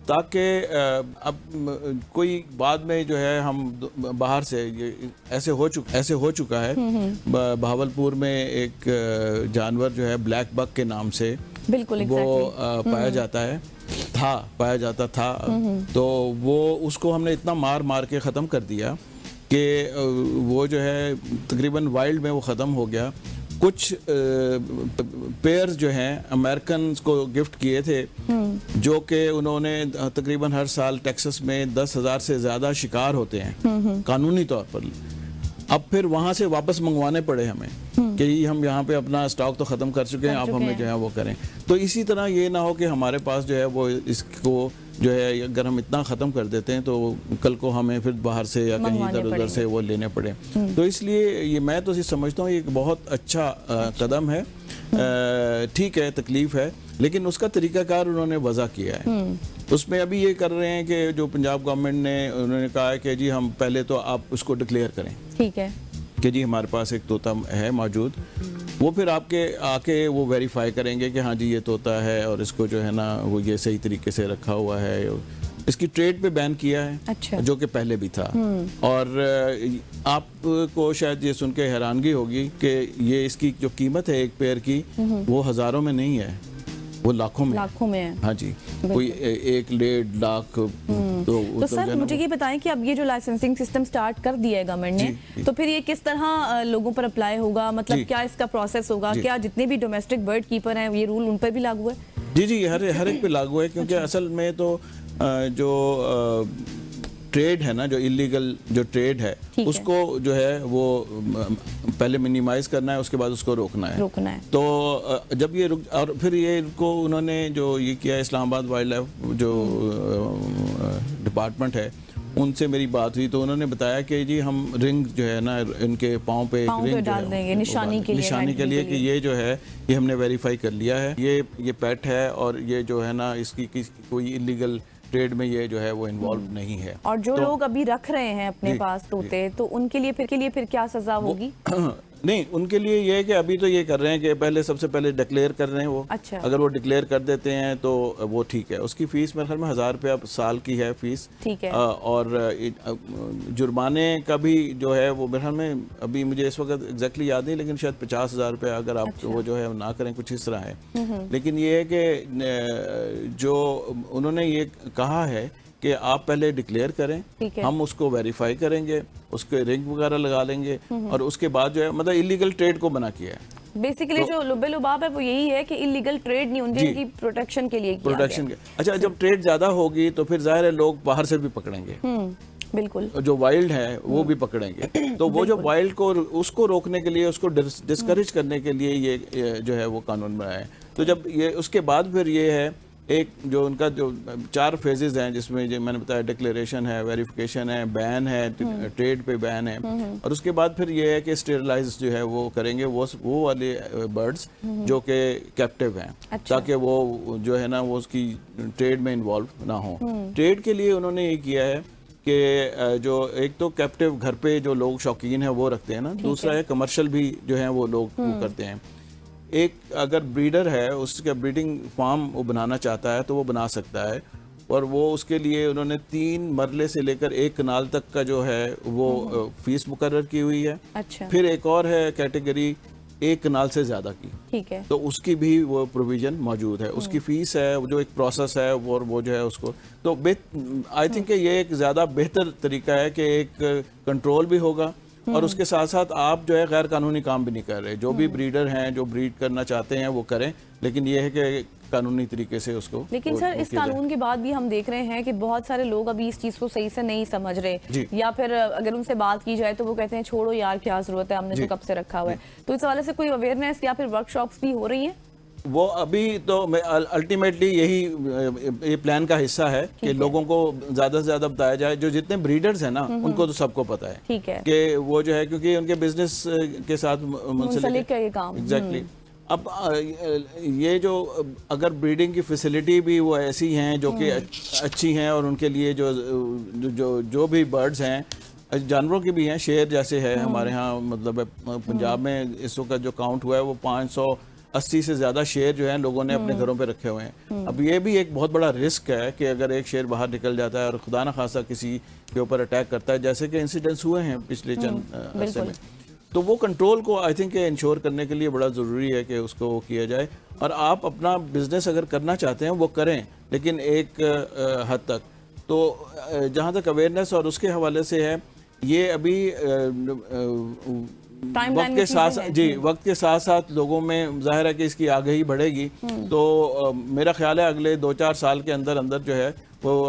ताकि अब कोई बाद में जो है हम बाहर से ये ऐसे हो चुका है। बहावलपुर में एक जानवर जो है ब्लैक बक के नाम से बिल्कुल वो एग्जैक्टली पाया जाता था, तो वो उसको हमने इतना मार मार के ख़त्म कर दिया कि वो जो है तकरीबन वाइल्ड में वो ख़त्म हो गया। कुछ पेयर्स जो हैं अमेरिकन को गिफ्ट किए थे, जो कि उन्होंने तकरीबन हर साल टेक्सास में 10,000 से ज़्यादा शिकार होते हैं कानूनी तौर पर। अब फिर वहाँ से वापस मंगवाने पड़े हमें कि हम यहाँ पे अपना स्टॉक तो ख़त्म कर चुके हैं, आप हमें जो है वो करें। तो इसी तरह ये ना हो कि हमारे पास जो है वो इसको जो है अगर हम इतना ख़त्म कर देते हैं तो कल को हमें फिर बाहर से या कहीं इधर उधर से वो लेने पड़े। तो इसलिए ये मैं तो ये समझता हूँ ये एक बहुत अच्छा कदम है। ठीक है, तकलीफ है, लेकिन उसका तरीकाकार उन्होंने वज़ा किया है। उसमें अभी ये कर रहे हैं कि जो पंजाब गवर्नमेंट ने उन्होंने कहा है कि जी हम पहले तो आप उसको डिक्लेयर करें, ठीक है, कि जी हमारे पास एक तोता है मौजूद, वो फिर आपके आके वो वेरीफाई करेंगे कि हाँ जी ये तोता है और इसको जो है ना वो ये सही तरीके से रखा हुआ है। इसकी ट्रेड पे बैन किया है, अच्छा। जो कि पहले भी था। और आपको शायद ये सुन के हैरानगी होगी कि ये इसकी जो कीमत है एक पेयर की वो हज़ारों में नहीं है, वो लाखों में है। हाँ जी, कोई 1-1.5 लाख। तो सर मुझे ये बताएं कि अब ये जो लाइसेंसिंग सिस्टम स्टार्ट कर दिया है गवर्नमेंट ने, तो फिर ये किस तरह लोगों पर अप्लाई होगा, मतलब क्या इसका प्रोसेस होगा, क्या जितने भी डोमेस्टिक बर्ड कीपर हैं ये रूल उन पर भी लागू है? जी, हर एक पे लागू है, क्योंकि असल में तो जो ट्रेड है ना, जो इलीगल जो ट्रेड है उसको जो है वो पहले मिनिमाइज करना है, उसके बाद उसको रोकना है। तो जब ये रुक, और फिर ये इनको उन्होंने जो ये किया, इस्लामाबाद वाइल्ड लाइफ जो डिपार्टमेंट है उनसे मेरी बात हुई, तो उन्होंने बताया कि जी हम रिंग जो है ना इनके पाँव पे एक रिंग डाल देंगे निशानी के लिए कि ये जो है ये हमने वेरीफाई कर लिया है, ये पेट है और ये जो है ना इसकी कोई इलीगल ट्रेड में ये जो है वो इन्वॉल्व नहीं है। और जो लोग अभी रख रहे हैं अपने पास तोते, तो उनके लिए फिर क्या सजा होगी? नहीं, उनके लिए ये है कि अभी तो ये कर रहे हैं कि पहले सबसे पहले डिक्लेयर कर रहे हैं वो। अच्छा। अगर वो डिक्लेयर कर देते हैं तो वो ठीक है। उसकी फीस मेरे ख्याल में 1000 रुपया साल की है फीस, ठीक है। और जुर्माने का भी जो है वो मेरे ख्याल में अभी मुझे इस वक्त एग्जैक्टली याद नहीं, लेकिन शायद 50,000 रुपया अगर आप वो जो है ना करें, कुछ इस तरह है। लेकिन ये है कि जो उन्होंने ये कहा है कि आप पहले डिक्लेयर करें, हम उसको वेरीफाई करेंगे, उसके रिंग वगैरह लगा लेंगे, और उसके बाद जो है मतलब इलीगल ट्रेड को बना किया है। बेसिकली जो लुब्बे लुबाब है वो यही है कि इलीगल ट्रेड नहीं, उनकी प्रोटेक्शन के लिए किया प्रोटेक्शन के। अच्छा, जब ट्रेड ज्यादा होगी तो फिर जाहिर है लोग बाहर से भी पकड़ेंगे, बिल्कुल, जो वाइल्ड है वो भी पकड़ेंगे। तो वो जो वाइल्ड को उसको रोकने के लिए, उसको डिस्करेज करने के लिए ये जो है वो कानून बनाया है। तो जब ये उसके बाद फिर ये है एक जो उनका जो 4 फेजेस हैं, जिसमें जो मैंने बताया डिक्लेरेशन है, वेरिफिकेशन है, बैन है, ट्रेड पे बैन है, और उसके बाद फिर ये है कि स्टेरलाइज जो है वो करेंगे वो वाले बर्ड्स जो कि कैप्टिव हैं। अच्छा। ताकि वो जो है ना वो उसकी ट्रेड में इन्वॉल्व ना हो। ट्रेड के लिए उन्होंने ये किया है कि जो एक तो कैप्टिव घर पे जो लोग शौकीन हैं वो रखते हैं ना, दूसरा है कमर्शियल भी जो है वो लोग वो करते हैं। एक अगर ब्रीडर है उसका ब्रीडिंग फार्म वो बनाना चाहता है तो वो बना सकता है, और वो उसके लिए उन्होंने 3 मरले से लेकर 1 कनाल तक का जो है वो फीस मुकर्रर की हुई है। अच्छा। फिर एक और है कैटेगरी 1 कनाल से ज़्यादा की, ठीक है, तो उसकी भी वो प्रोविज़न मौजूद है। उसकी फ़ीस है, जो एक प्रोसेस है वो जो है उसको, तो आई थिंक ये एक ज़्यादा बेहतर तरीका है कि एक कंट्रोल भी होगा, और उसके साथ साथ आप जो है गैर कानूनी काम भी नहीं कर रहे। जो भी ब्रीडर हैं जो ब्रीड करना चाहते हैं वो करें, लेकिन ये है कि कानूनी तरीके से उसको। लेकिन सर इस कानून के बाद भी हम देख रहे हैं कि बहुत सारे लोग अभी इस चीज को सही से नहीं समझ रहे, या फिर अगर उनसे बात की जाए तो वो कहते हैं छोड़ो यार क्या जरूरत है, हमने तो कब से रखा हुआ है। तो इस हवाले से कोई अवेयरनेस या फिर वर्कशॉप्स भी हो रही हैं? वो अभी तो अल्टीमेटली यही ये प्लान का हिस्सा है कि लोगों को ज़्यादा से ज़्यादा बताया जाए। जो जितने ब्रीडर्स हैं ना उनको तो सबको पता है ठीक है कि वो जो है, क्योंकि उनके बिजनेस के साथ मुंसलिक है ये काम। एग्जैक्टली। अब ये जो अगर ब्रीडिंग की फैसिलिटी भी वो ऐसी हैं जो कि अच्छी हैं, और उनके लिए जो भी बर्ड्स हैं, जानवरों की भी हैं, शेर जैसे है हमारे यहाँ, मतलब पंजाब में इस वक्त जो काउंट हुआ है वो 580 से ज़्यादा शेर जो हैं लोगों ने अपने घरों पे रखे हुए हैं। अब ये भी एक बहुत बड़ा रिस्क है कि अगर एक शेर बाहर निकल जाता है और खुदा न खासा किसी के ऊपर अटैक करता है, जैसे कि इंसिडेंट्स हुए हैं पिछले चंद अरसे में, तो वो कंट्रोल को आई थिंक इंश्योर करने के लिए बड़ा ज़रूरी है कि उसको किया जाए। और आप अपना बिजनेस अगर करना चाहते हैं वो करें, लेकिन एक हद तक। तो जहाँ तक अवेयरनेस और उसके हवाले से है, ये अभी वक्त के साथ वक्त के साथ साथ लोगों में जाहिर है कि इसकी आगाही बढ़ेगी। तो मेरा ख्याल है अगले 2-4 साल के अंदर अंदर जो है वो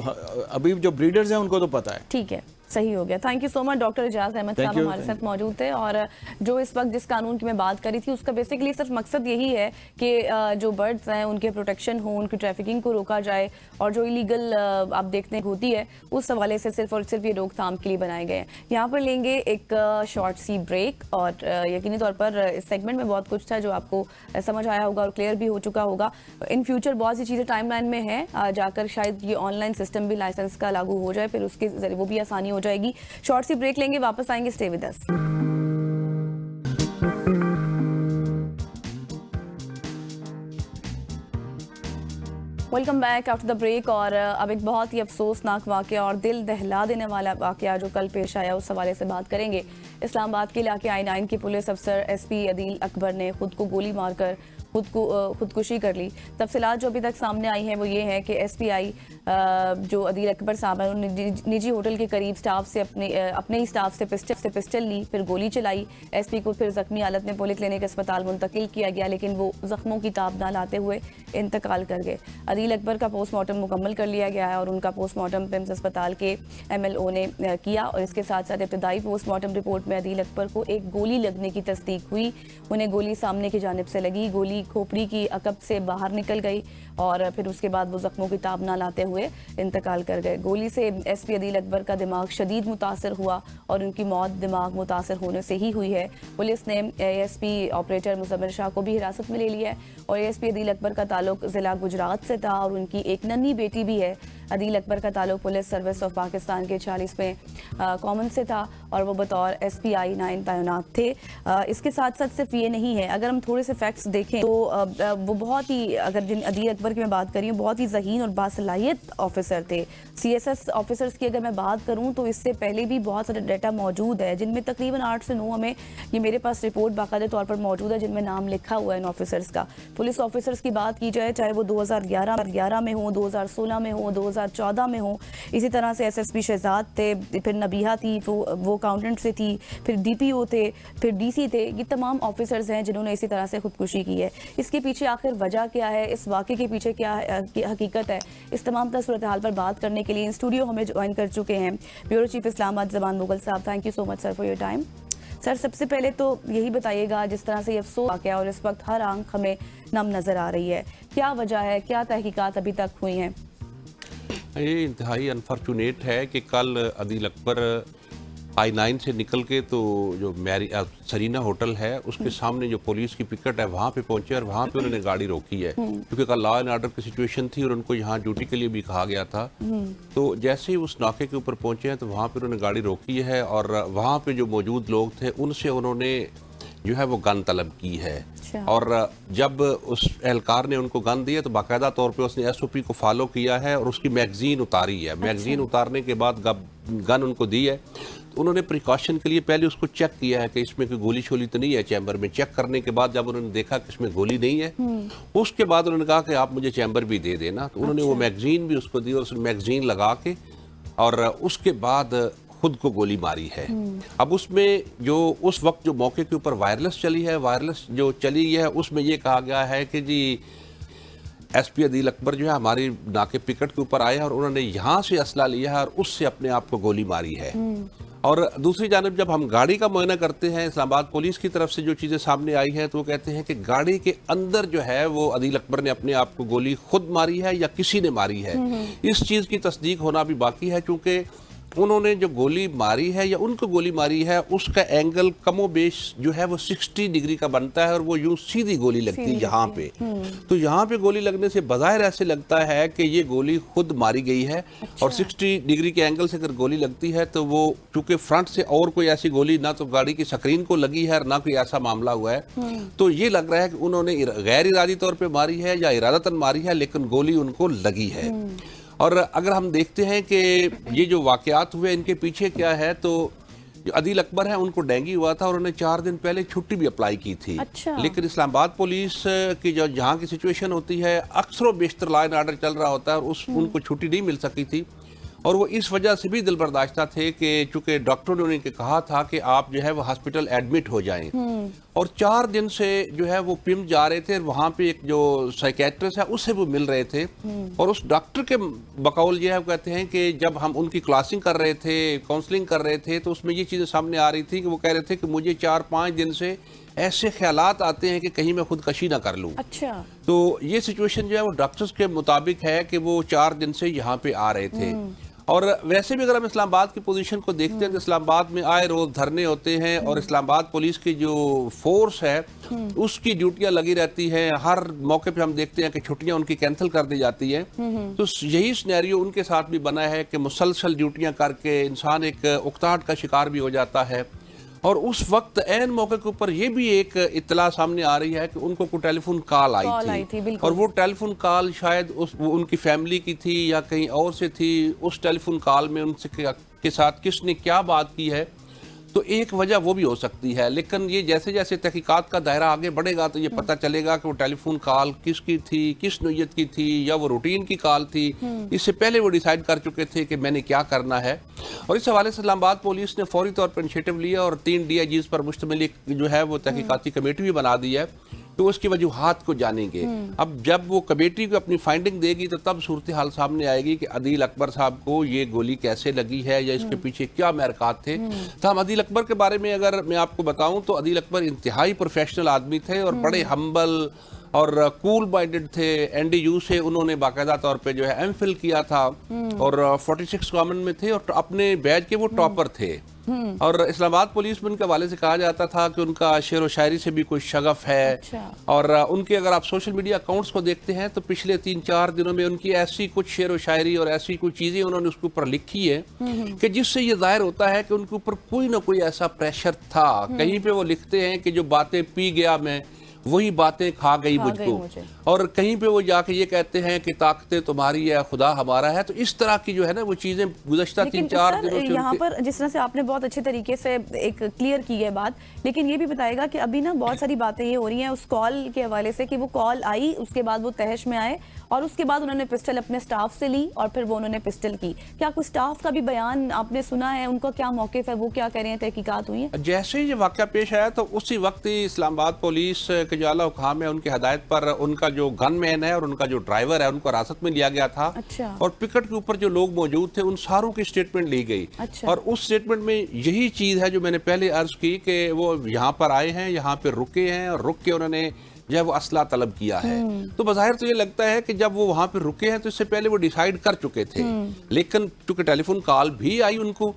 अभी जो ब्रीडर्स हैं उनको तो पता है। ठीक है, सही हो गया। Thank you so much doctor Ijaz Ahmad साहब हमारे साथ मौजूद थे। और जो इस वक्त जिस कानून की मैं बात करी थी उसका बेसिकली सिर्फ मकसद यही है कि जो बर्ड्स हैं उनके प्रोटेक्शन हो, उनकी ट्रैफिकिंग को रोका जाए, और जो इलीगल आप देखने होती है उस हवाले से सिर्फ और सिर्फ ये रोकथाम के लिए बनाए गए हैं। यहाँ पर लेंगे एक शॉर्ट सी ब्रेक, और यकीनी तौर पर इस सेगमेंट में बहुत कुछ था जो आपको समझ आया होगा और क्लियर भी हो चुका होगा। इन फ्यूचर बहुत सी चीज़ें टाइमलाइन में है, जाकर शायद ये ऑनलाइन सिस्टम भी लाइसेंस का लागू हो जाए, फिर उसके जरिए वो भी आसानी हो जाएगी। शॉर्ट सी ब्रेक लेंगे, वापस आएंगे, stay with us. Welcome back after the break. और अब एक बहुत ही अफसोसनाक वाकया और दिल दहला देने वाला वाकया जो कल पेश आया उस हवाले से बात करेंगे। इस्लामाबाद के इलाके I9 के पुलिस अफसर SP अदील अकबर ने खुद को गोली मारकर खुदकुशी कर ली। तफसीलात जो अभी तक सामने आई हैं वो ये है कि SPI जो अदील अकबर साहब हैं उन्होंने निजी होटल के करीब स्टाफ से अपने ही स्टाफ से पिस्टल ली, फिर गोली चलाई। SP को फिर जख्मी हालत में पुलिस क्लिनिक अस्पताल मुंतकिल किया गया, लेकिन वो जख्मों की ताब ना लाते हुए इंतकाल कर गए। अदील अकबर का पोस्टमार्टम मुकम्मल कर लिया गया है और उनका पोस्टमार्टम पिम्स अस्पताल के MLO ने किया, और इसके साथ साथ इब्तदाई पोस्टमार्टम रिपोर्ट में अदील अकबर को एक गोली लगने की तस्दीक हुई। उन्हें गोली सामने की जानिब से लगी, गोली खोपड़ी की अकब से बाहर निकल गई और फिर उसके बाद वो जख्मों की ताब ना लाते हुए इंतकाल कर गए। गोली से SP अदील अकबर का दिमाग शदीद मुतासर हुआ और उनकी मौत दिमाग मुतासर होने से ही हुई है। पुलिस ने ASP ऑपरेटर मुज़म्मिल शाह को भी हिरासत में ले लिया है और ASP अदील अकबर का ताल्लुक ज़िला गुजरात से था और उनकी एक नन्ही बेटी भी है। अदील अकबर का ताल्लुक पुलिस सर्विस ऑफ पाकिस्तान के 40वें कॉमन से था और वो बतौर SPI I9 तैनात थे। इसके साथ साथ सिर्फ ये नहीं है, अगर हम थोड़े से फैक्ट्स देखें तो वो बहुत ही, अगर जिन अदील अकबर की मैं बात कर रही हूँ, बहुत ही ज़हीन और बासलाहियत ऑफिसर थे। CSS ऑफिसर्स की अगर मैं बात करूँ तो इससे पहले भी बहुत सारे डाटा मौजूद है, जिनमें तकरीबन 8 से 9 हमें ये मेरे पास रिपोर्ट बाकायदे तौर पर मौजूद है जिनमें नाम लिखा हुआ है इन ऑफिसर्स का। पुलिस ऑफिसर्स की बात की जाए, चाहे वो 2011 में हो, 2016 में हो, 2014 में हो, इसी तरह से SSP शहजाद थे, फिर नबीहा थी, वो अकाउंटेंट से थी, फिर DPO थे, फिर DC थे। ये तमाम ऑफिसर्स हैं जिन्होंने इसी तरह से खुदकुशी की है। इसके पीछे आखिर वजह क्या है, इस वाक़े के पीछे क्या हकीकत है, इस तमाम सूरत हाल पर बात करने के लिए इन स्टूडियो हमें ज्वाइन कर चुके हैं ब्यूरो चीफ इस्लामाबाद ज़मान मुगल साहब। Thank you so much sir for your time. Sir, सबसे पहले तो यही बताइएगा, जिस तरह से ये अफसोस वाक़या और इस वक्त हर आंख हमें नम नज़र आ रही है, क्या वजह है, क्या तहकीकात अभी तक हुई हैं? ये इंतहाई अनफॉर्चुनेट है कि कल अदील अकबर I9 से निकल के तो जो सरीना होटल है उसके सामने जो पुलिस की पिकेट है वहाँ पे पहुंचे और वहाँ पे उन्होंने गाड़ी रोकी है, क्योंकि कल लॉ एंड ऑर्डर की सिचुएशन थी और उनको यहाँ ड्यूटी के लिए भी कहा गया था। तो जैसे ही उस नाके के ऊपर पहुंचे हैं तो वहाँ पे उन्होंने गाड़ी रोकी है और वहाँ पे जो मौजूद लोग थे उनसे उन्होंने जो है वो गन तलब की है। और जब उस एहलकार ने उनको गन दिया तो बाकायदा तौर पे उसने SOP को फॉलो किया है और उसकी मैगजीन उतारी है। मैगजीन उतारने के बाद गन उनको दी है, तो उन्होंने प्रिकॉशन के लिए पहले उसको चेक किया है कि इसमें कोई गोली शोली तो नहीं है चैम्बर में। चेक करने के बाद जब उन्होंने देखा कि इसमें गोली नहीं है, उसके बाद उन्होंने कहा कि आप मुझे चैम्बर भी दे देना। तो उन्होंने वो मैगजीन भी उसको दी और उसने मैगजीन लगा के और उसके बाद खुद को गोली मारी है। अब उसमें जो उस वक्त जो मौके के ऊपर वायरलेस चली है, वायरलेस जो चली है उसमें ये कहा गया है कि जी एसपी अदील अकबर जो है हमारी नाके पिकट के ऊपर आए हैं और उन्होंने यहाँ से असला लिया है और उससे अपने आप को गोली मारी है। और दूसरी जानब जब हम गाड़ी का मुआयना करते हैं, इस्लामाबाद पुलिस की तरफ से जो चीज़ें सामने आई हैं तो वो कहते हैं कि गाड़ी के अंदर जो है वो अदील अकबर ने अपने आप को गोली खुद मारी है या किसी ने मारी है। इस चीज़ की तस्दीक होना भी बाकी है, क्योंकि उन्होंने जो गोली मारी है या उनको गोली मारी है उसका एंगल कमोबेश जो है वो 60 डिग्री का बनता है और वो यूं सीधी गोली लगती है यहाँ पे। तो यहाँ पे गोली लगने से बज़ाहिर ऐसे लगता है कि ये गोली खुद मारी गई है। और 60 डिग्री के एंगल से अगर गोली लगती है तो वो चूंकि फ्रंट से और कोई ऐसी गोली ना तो गाड़ी की स्क्रीन को लगी है और ना कोई ऐसा मामला हुआ है, तो ये लग रहा है कि उन्होंने गैर इरादी तौर पर मारी है या इरादतन मारी है, लेकिन गोली उनको लगी है। और अगर हम देखते हैं कि ये जो वाकयात हुए इनके पीछे क्या है, तो जो अदील अकबर है उनको डेंगू हुआ था और उन्होंने 4 दिन पहले छुट्टी भी अप्लाई की थी। अच्छा। लेकिन इस्लामाबाद पुलिस की जो जहाँ की सिचुएशन होती है, अक्सर बेशतर लॉ एंड ऑर्डर चल रहा होता है और उनको छुट्टी नहीं मिल सकी थी और वो इस वजह से भी दिल बर्दाश्ता थे कि चूंकि डॉक्टरों ने उन्हें कहा था कि आप जो है वो हॉस्पिटल एडमिट हो जाएं। और 4 दिन से जो है वो पिम जा रहे थे, वहाँ पे एक जो साइकेट्रिस्ट है उससे वो मिल रहे थे और उस डॉक्टर के बकौल जो है वो कहते हैं कि जब हम उनकी क्लासिंग कर रहे थे, काउंसलिंग कर रहे थे, तो उसमें ये चीज़ें सामने आ रही थी कि वो कह रहे थे कि मुझे 4-5 दिन से ऐसे ख्यालात आते हैं कि कहीं मैं खुदकशी ना कर लूं। अच्छा। तो ये सिचुएशन जो है वो डॉक्टर्स के मुताबिक है कि वो 4 दिन से यहाँ पे आ रहे थे। और वैसे भी अगर हम इस्लामाबाद की पोजीशन को देखते हैं तो इस्लामाबाद में आए रोज धरने होते हैं और इस्लामाबाद पुलिस की जो फोर्स है उसकी ड्यूटियां लगी रहती हैं। हर मौके पे हम देखते हैं कि छुट्टियां उनकी कैंसिल कर दी जाती है। तो यही सिनेरियो उनके साथ भी बना है कि मुसलसल ड्यूटियां करके इंसान एक उकताहट का शिकार भी हो जाता है। और उस वक्त ऐन मौके के ऊपर ये भी एक इत्तला सामने आ रही है कि उनको कोई टेलीफोन कॉल आई थी और वो टेलीफोन कॉल शायद वो उनकी फैमिली की थी या कहीं और से थी। उस टेलीफोन कॉल में उनसे के साथ किसने क्या बात की है, तो एक वजह वो भी हो सकती है। लेकिन ये जैसे जैसे तहकीकात का दायरा आगे बढ़ेगा तो ये पता चलेगा कि वो टेलीफोन कॉल किसकी थी, किस नोयत की थी, या वो रूटीन की कॉल थी। इससे पहले वो डिसाइड कर चुके थे कि मैंने क्या करना है। और इस हवाले से इस्लामाबाद पुलिस ने फौरी तौर पर इनिशिएटिव लिया और 3 DIGs पर मुश्तमिल एक जो है वो तहकीकाती कमेटी भी बना दी है, तो उसकी वजूहात को जानेंगे। अब जब वो कमेटी को अपनी फाइंडिंग देगी तो तब सूरत हाल सामने आएगी कि अदील अकबर साहब को ये गोली कैसे लगी है या इसके पीछे क्या महरकात थे। तो हम अदील अकबर के बारे में अगर मैं आपको बताऊं तो अदील अकबर इंतहाई प्रोफेशनल आदमी थे और बड़े हम्बल और कूल माइंडेड थे। NDU से उन्होंने बाकायदा तौर पे जो है MPhil किया था और 46 कॉमन में थे और अपने बैच के वो टॉपर थे। और इस्लामाबाद पुलिस में उनके हवाले से कहा जाता था कि उनका शेर व शायरी से भी कोई शगफ है। अच्छा। और उनके अगर आप सोशल मीडिया अकाउंट्स को देखते हैं तो पिछले 3-4 दिनों में उनकी ऐसी कुछ शेर व शायरी और ऐसी कुछ चीजें उन्होंने उसके ऊपर लिखी है कि जिससे ये जाहिर होता है कि उनके ऊपर कोई ना कोई ऐसा प्रेशर था। कहीं पे वो लिखते हैं कि जो बातें पी गया मैं वही बातें खा गई मुझको, और कहीं पे वो जाके ये कहते हैं कि ताकतें तुम्हारी है खुदा हमारा है। तो इस तरह की जो है ना वो चीजें गुज़श्ता 3-4 दिनों से यहाँ पर जिस तरह से आपने बहुत अच्छे तरीके से एक क्लियर की है बात, लेकिन ये भी बताएगा कि अभी ना बहुत सारी बातें ये हो रही हैं उस कॉल के हवाले से कि वो कॉल आई, उसके बाद वो तहश में आए और उसके बाद उन्होंने पिस्टल अपने स्टाफ से ली और फिर वो उन्होंने पिस्टल की। क्या कुछ स्टाफ का भी बयान आपने सुना है, उनका क्या मौक़िफ़ है, वो क्या कह रहे हैं, तहकीकात हुई है? जैसे ही ये वाक़या पेश आया तो उसी वक्त ही इस्लामाबाद पुलिस के जो आला हुकाम है उनकी हदायत पर उनका जो गनमैन है और उनका जो ड्राइवर है उनको हिरासत में लिया गया था। अच्छा। और पिकट के ऊपर जो लोग मौजूद थे उन सारों की स्टेटमेंट ली गई। अच्छा। और उस स्टेटमेंट में यही चीज़ है जो मैंने पहले अर्ज की कि वो यहाँ पर आए हैं, यहाँ पर रुके हैं और रुक के उन्होंने जो है वो असला तलब किया है। तो बज़ाहिर तो ये लगता है कि जब वो वहां पर रुके हैं तो इससे पहले वो डिसाइड कर चुके थे, लेकिन चूंकि टेलीफोन कॉल भी आई उनको।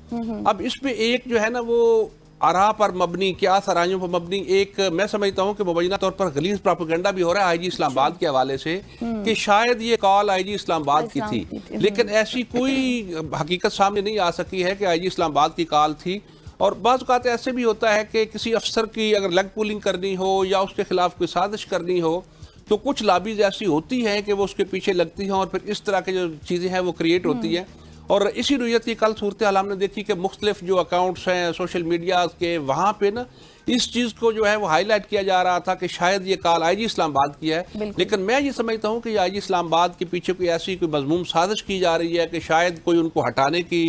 अब इसमें एक जो है ना वो आरा पर मबनी, क्या सराइयों पर मबनी, एक मैं समझता हूँ कि मुबैना तौर पर गलीज प्रोपेगेंडा भी हो रहा है IG इस्लामाबाद के हवाले से कि शायद ये कॉल IG इस्लामाबाद की थी, लेकिन ऐसी कोई हकीकत सामने नहीं आ सकी है कि IG इस्लामाबाद की कॉल थी। और बाज़ औक़ात ऐसे भी होता है कि किसी अफसर की अगर लेग पुलिंग करनी हो या उसके खिलाफ कोई साजिश करनी हो तो कुछ लॉबीज ऐसी होती हैं कि वो उसके पीछे लगती हैं और फिर इस तरह की जो चीज़ें हैं वो क्रिएट होती हैं। और इसी नोयत की कल सूरत हाल हमने देखी कि मुख्तलिफ जो अकाउंट्स हैं सोशल मीडिया के, वहाँ पे ना इस चीज़ को जो है वो हाईलाइट किया जा रहा था कि शायद ये कॉल IG इस्लामाबाद की है। लेकिन मैं ये समझता हूँ कि IG इस्लामाबाद के पीछे कोई ऐसी कोई मज़मूम साजिश की जा रही है कि शायद कोई उनको हटाने की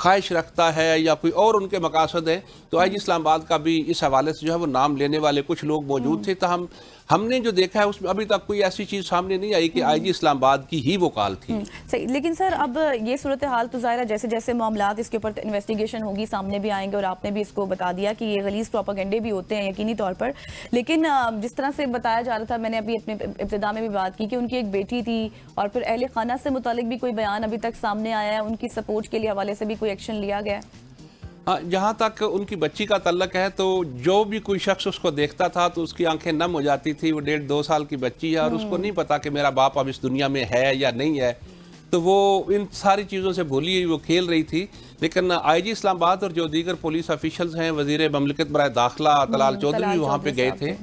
ख्वाहिश रखता है या कोई और उनके मकासद हैं। तो IG इस्लामाबाद का भी इस हवाले से जो है वो नाम लेने वाले कुछ लोग मौजूद थे। तो हमने जो देखा है उसमें अभी तक कोई ऐसी चीज सामने नहीं आई कि आईजी इस्लामाबाद की ही वो कॉल थी। सही, लेकिन सर अब ये सूरत हाल तो ज़ाहिर है जैसे जैसे मामलात इसके ऊपर इन्वेस्टिगेशन होगी सामने भी आएंगे, और आपने भी इसको बता दिया कि ये गलीज प्रोपेगेंडे भी होते हैं यकीनी तौर पर। लेकिन जिस तरह से बताया जा रहा था, मैंने अभी अपने इब्तिदा में भी बात की कि उनकी एक बेटी थी और फिर अहले खाना से मुतालिक भी कोई बयान अभी तक सामने आया है, उनकी सपोर्ट के लिए हवाले से भी कोई एक्शन लिया गया है? जहाँ तक उनकी बच्ची का तल्लक है तो जो भी कोई शख्स उसको देखता था तो उसकी आंखें नम हो जाती थी। वो 1.5-2 साल की बच्ची है और उसको नहीं पता कि मेरा बाप अब इस दुनिया में है या नहीं है, तो वो इन सारी चीज़ों से भूली हुई वो खेल रही थी। लेकिन आईजी इस्लामाबाद और जो दीगर पुलिस ऑफिशल्स हैं, वजीर ममलिकत बराए दाखिला तलाल चौधरी भी वहाँ पे गए थे,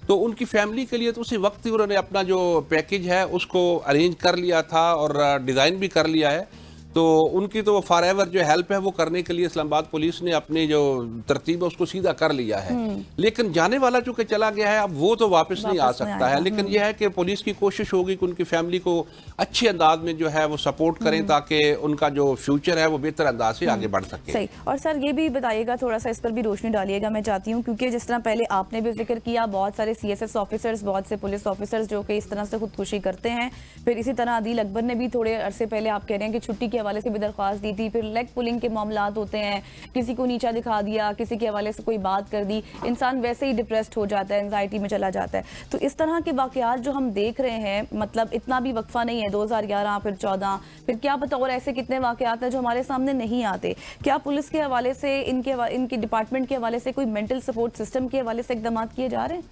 तो उनकी फैमिली के लिए तो उसी वक्त ही उन्होंने अपना जो पैकेज है उसको अरेंज कर लिया था और डिज़ाइन भी कर लिया है। तो उनकी तो फॉर एवर जो हेल्प है वो करने के लिए इस्लामाबाद पुलिस ने अपनी जो तरतीब है उसको सीधा कर लिया है। लेकिन जाने वाला चूंकि चला गया है, अब वो तो वापस नहीं आ सकता है। लेकिन यह है कि पुलिस की कोशिश होगी कि उनकी फैमिली को अच्छे अंदाज में जो है वो सपोर्ट करें ताकि उनका जो फ्यूचर है वो बेहतर अंदाज से आगे बढ़ सके। सही। और सर ये भी बताइएगा, थोड़ा सा इस पर भी रोशनी डालिएगा, मैं चाहती हूँ, क्योंकि जिस तरह पहले आपने भी जिक्र किया, बहुत सारे CSS ऑफिसर्स, बहुत से पुलिस ऑफिसर्स जो कि इस तरह से खुदकुशी करते हैं। फिर इसी तरह अदील अकबर ने भी थोड़े अरसे पहले, आप कह रहे हैं कि छुट्टी के हवाले से भी दरख्वास्त दी थी। फिर लेग पुलिंग के मामलात होते हैं, किसी को नीचा दिखा दिया, किसी के हवाले से कोई बात कर दी, इंसान वैसे ही डिप्रेस्ड हो जाता है, एंजाइटी में चला जाता है। तो इस तरह के वाकयात जो हम देख रहे हैं, मतलब इतना भी वक्फा नहीं है, 2011 फिर 14, फिर क्या पता और ऐसे कितने वाकयात हैं जो हमारे सामने नहीं आते। क्या पुलिस के हवाले से, इनके डिपार्टमेंट के हवाले से कोई मेंटल सपोर्ट सिस्टम के हवाले से इकदाम किए जा रहे हैं?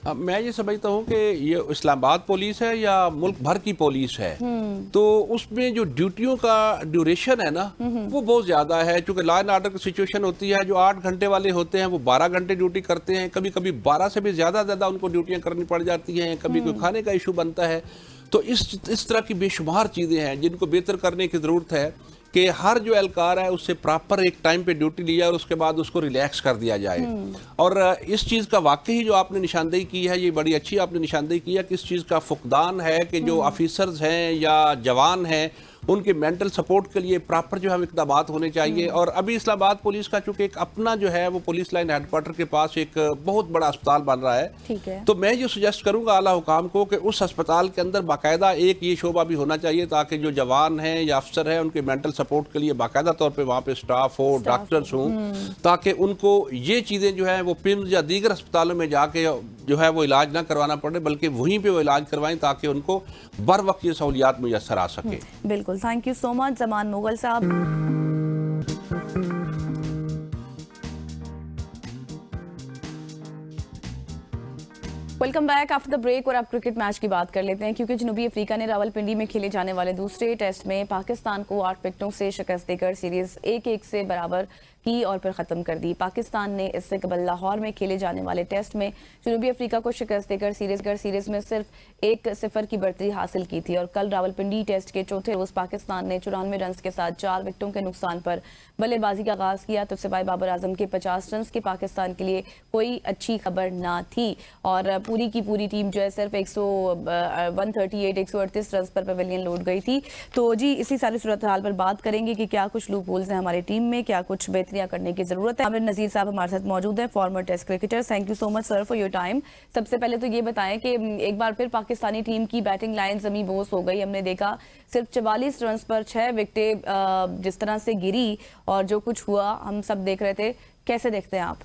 मैं ये समझता हूँ कि ये इस्लामाबाद पुलिस है या मुल्क भर की पुलिस है, तो उसमें जो ड्यूटियों का ड्यूरेशन है ना वो बहुत ज़्यादा है। चूँकि लॉ एंड ऑर्डर की सिचुएशन होती है, जो 8 घंटे वाले होते हैं वो 12 घंटे ड्यूटी करते हैं, कभी कभी 12 से भी ज़्यादा उनको ड्यूटियाँ करनी पड़ जाती हैं, कभी कोई खाने का इशू बनता है। तो इस तरह की बेशुमार चीज़ें हैं जिनको बेहतर करने की ज़रूरत है कि हर जो एहलकार है उससे प्रॉपर एक टाइम पे ड्यूटी ली जाए और उसके बाद उसको रिलैक्स कर दिया जाए। और इस चीज़ का वाकई जो आपने निशानदेही की है, ये बड़ी अच्छी आपने निशानदेही की है कि इस चीज़ का फुकदान है कि जो ऑफिसर्स हैं या जवान हैं उनके मेंटल सपोर्ट के लिए प्रॉपर जो है इकदाम होने चाहिए। और अभी इस्लामाबाद पुलिस का चूंकि एक अपना जो है वो पुलिस लाइन हेडक्वार्टर के पास एक बहुत बड़ा अस्पताल बन रहा है, ठीक है। तो मैं ये सजेस्ट करूंगा आला हुकाम को कि उस अस्पताल के अंदर बाकायदा एक ये शोबा भी होना चाहिए ताकि जो जवान हैं या अफसर हैं उनके मेंटल सपोर्ट के लिए बाकायदा तौर पर वहाँ पे स्टाफ हो, डॉक्टर्स हों, ताकि उनको ये चीज़ें जो है वो पिम्स या दीगर अस्पतालों में जाके जो है वो इलाज ना करवाना पड़े, बल्कि वहीं पे वो इलाज करवाएं ताकि उनको बर वक्त ये सहूलियात मुयस्सर आ सके। बिल्कुल, thank you so much Zaman Mughal sahab. Welcome back after the break. और अब क्रिकेट मैच की बात कर लेते हैं, क्योंकि जनूबी अफ्रीका ने रावलपिंडी में खेले जाने वाले दूसरे टेस्ट में पाकिस्तान को 8 विकेटों से शिकस्त देकर सीरीज 1-1 से बराबर की और फिर खत्म कर दी। पाकिस्तान ने इससे कबल लाहौर में खेले जाने वाले टेस्ट में जनूबी अफ्रीका को शिकस्त देकर सीरीज में सिर्फ 1-0 की बढ़ती हासिल की थी। और कल रावलपिंडी टेस्ट के चौथे रोज पाकिस्तान ने 94 रन के साथ 4 विकेटों के नुकसान पर बल्लेबाजी का आगाज किया। तो सिवाय बाबर आजम के 50 रन के पाकिस्तान के लिए कोई अच्छी खबर ना थी और पूरी की पूरी टीम जो है सिर्फ 138 रन पर पवेलियन लौट गई थी। तो जी इसी सारी सूरत हाल पर बात करेंगे कि क्या कुछ लूप होल्स हैं हमारी टीम में, क्या कुछ बेहतरियां करने की जरूरत है। आमिर नजीर साहब हमारे साथ मौजूद हैं, former test cricketer. Thank you so much sir for your time. सबसे पहले तो ये बताएं कि एक बार फिर पाकिस्तानी टीम की बैटिंग लाइन जमी बोस हो गई। हमने देखा सिर्फ 44 रन पर 6 विकेटें जिस तरह से गिरी और जो कुछ हुआ हम सब देख रहे थे, कैसे देखते हैं आप?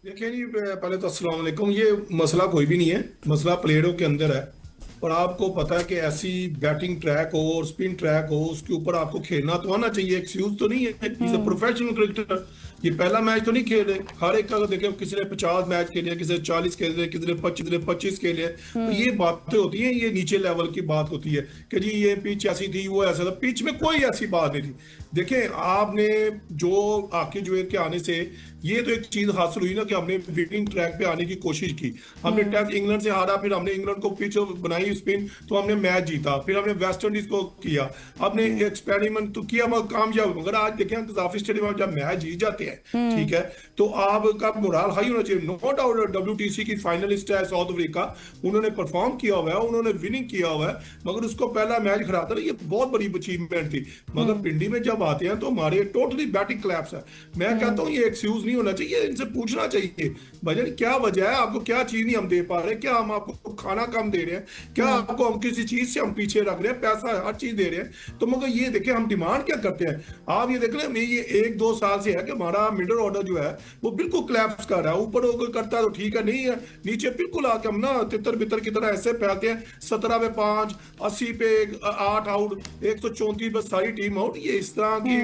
देखिए जी, पहले तो अस्सलाम वालेकुम। ये मसला कोई भी नहीं है, मसला प्लेयरों के अंदर है। और आपको पता है कि ऐसी बैटिंग ट्रैक हो और स्पिन ट्रैक हो, उसके ऊपर आपको खेलना तो आना चाहिए, एक्सक्यूज तो नहीं है। इज अ प्रोफेशनल क्रिकेटर, ये पहला मैच तो नहीं खेले। हर एक का देखे, किसी ने 50 मैच खेले, किसी ने 40 खेले, किसी ने 25 खेले। तो ये बातें होती हैं, ये नीचे लेवल की बात होती है कि जी ये पिच ऐसी थी, वो ऐसा था। पिच में कोई ऐसी बात नहीं थी। देखें, आपने जो आके जुबैर के आने से ये तो एक चीज हासिल हुई ना कि हमने विनिंग ट्रैक पे आने की कोशिश की। हमने टेस्ट इंग्लैंड से हारा, फिर हमने इंग्लैंड को पिच बनाई स्पिन, तो हमने मैच जीता। फिर हमने वेस्ट इंडीज को किया, हमने एक्सपेरिमेंट तो किया, मगर कामयाब। मगर आज देखें कज़ाफ़ी स्टेडियम में जब मैच जीत जाते हैं, ठीक है, तो आपका मोराल हाई होना चाहिए। नो डाउट WTC की फाइनलिस्ट है साउथ अफ्रीका, उन्होंने परफॉर्म किया हुआ है, उन्होंने विनिंग किया हुआ है, मगर उसको पहला मैच खराब था। ये बहुत बड़ी अचीवमेंट थी। मगर पिंडी में जब आते हैं तो हमारे टोटली बैटिंग क्लैप्स है। मैं कहता हूँ ये एक्सक्यूज नहीं होना चाहिए, इनसे पूछना चाहिए भाईजान क्या वजह है, आपको क्या चीज नहीं हम दे पा रहे, क्या हम आपको खाना कम दे रहे हैं, क्या आपको हम किसी चीज से हम पीछे रख रहे हैं, पैसा हर चीज दे रहे हैं। तो मगर ये देखें हम डिमांड क्या करते हैं, आप ये देख लें ये 1-2 साल से है कि हमारा मिडिल ऑर्डर जो है वो बिल्कुल क्लैप्स कर रहा है, ऊपर ऊपर करता है तो ठीक है, नहीं है नीचे बिल्कुल आके हम ना तितर बितर की तरह ऐसे फैलते हैं, 17 पे 5, 80 पे 8 आउट, 134 पे सारी टीम आउट। ये इस तरह की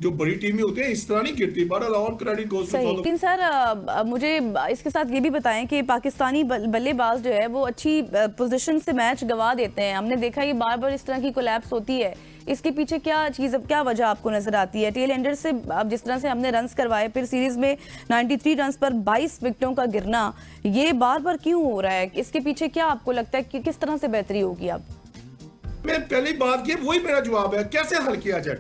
जो बड़ी टीमें होती है इस तरह नहीं गिरती। बहरहाल ऑल क्रेडिट गोज टू लेकिन सर मुझे इसके साथ ये भी बताएं कि पाकिस्तानी बल्लेबाज जो है वो अच्छी पोजीशन से मैच गवा देते हैं, हमने देखा ये बार बार इस तरह की कोलैप्स होती है, इसके पीछे क्या वजह आपको नजर आती है? टेल एंडर से अब जिस तरह से हमने रन्स करवाए, फिर सीरीज में 93 रन्स पर 22 विकेटों का गिरना, ये बार बार क्यों हो रहा है? इसके पीछे क्या आपको लगता है कि किस तरह से बेहतरी होगी? अब मैं पहली बात की वही मेरा जवाब है, कैसे हल किया जाए?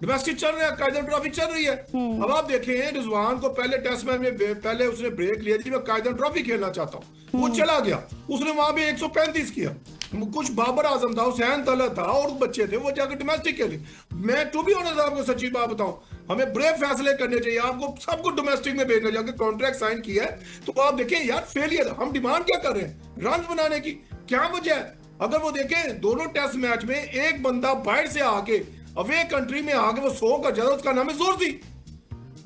डोमेस्टिक चल रहा है, कायदर ट्रॉफी चल रही है। अब आप देखें रिजवान को पहले टेस्ट मैच में पहले उसने ब्रेक लिया जी मैं कायदर ट्रॉफी खेलना चाहता हूँ, वो चला गया, उसने वहां पे 135 किया, कुछ बाबर आजम था, हुसैन तलत था और बच्चे थे, वो जाकर डोमेस्टिक खेले। मैं टू बी ऑनेस्ट आपको सच्ची बात बताऊं, हमें बड़े फैसले करने चाहिए, आपको सबको डोमेस्टिक में भेजना चाहिए। कॉन्ट्रैक्ट साइन किया है तो आप देखें यार फेलियर, हम डिमांड क्या कर रहे हैं रन बनाने की, क्या वजह है? अगर वो देखें दोनों टेस्ट मैच में एक बंदा बाहर से आके अवे कंट्री में आके वो 100 का ज्यादा, उसका नाम है जोरजी।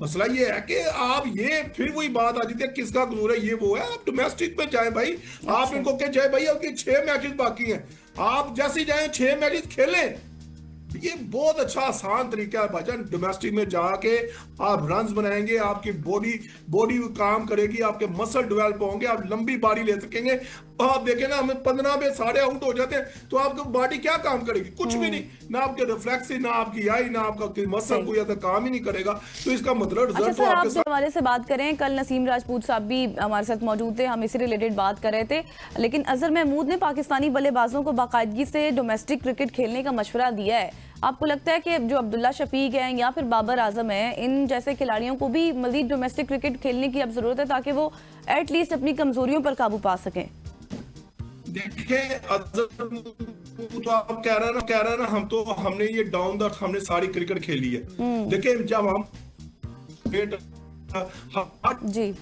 मसला ये है कि आप ये फिर वही बात आ जाती है किसका कसूर है, ये वो है। आप डोमेस्टिक में जाए भाई, आप इनको कह जाए भाई आपके 6 मैचेस बाकी हैं, आप जैसे जाए 6 मैचेस खेलें। ये बहुत अच्छा आसान तरीका है भाईजान, डोमेस्टिक में जाके आप रन्स बनाएंगे, आपकी बॉडी काम करेगी, आपके मसल डेवलप होंगे, आप लंबी बारी ले सकेंगे। आप देखें ना हमें 15 में सारे आउट हो जाते हैं तो आपकी बॉडी क्या काम करेगी? कुछ भी नहीं, ना आपके रिफ्लेक्स, ना आपकी आई, ना आपका मसल कोई ऐसा काम ही नहीं करेगा। तो इसका मतलब अच्छा सर, आप जो हमारे से बात करें, कल नसीम राजपूत साहब भी हमारे साथ मौजूद थे, हम इसी रिलेटेड बात कर रहे थे, लेकिन अजहर महमूद ने पाकिस्तानी बल्लेबाजों को बाकायदगी से डोमेस्टिक क्रिकेट खेलने का मशवरा दिया है। आपको लगता है कि जो अब्दुल्ला शफीक हैं या फिर बाबर आजम हैं, इन जैसे खिलाड़ियों को भी मजीद डोमेस्टिक क्रिकेट खेलने की अब जरूरत है ताकि वो एटलीस्ट अपनी कमजोरियों पर काबू पा सकें? देखिए तो आप कह रहे हैं ना हमने ये डाउन द अर्थ हमने सारी क्रिकेट खेली है। देखिए जब हम जी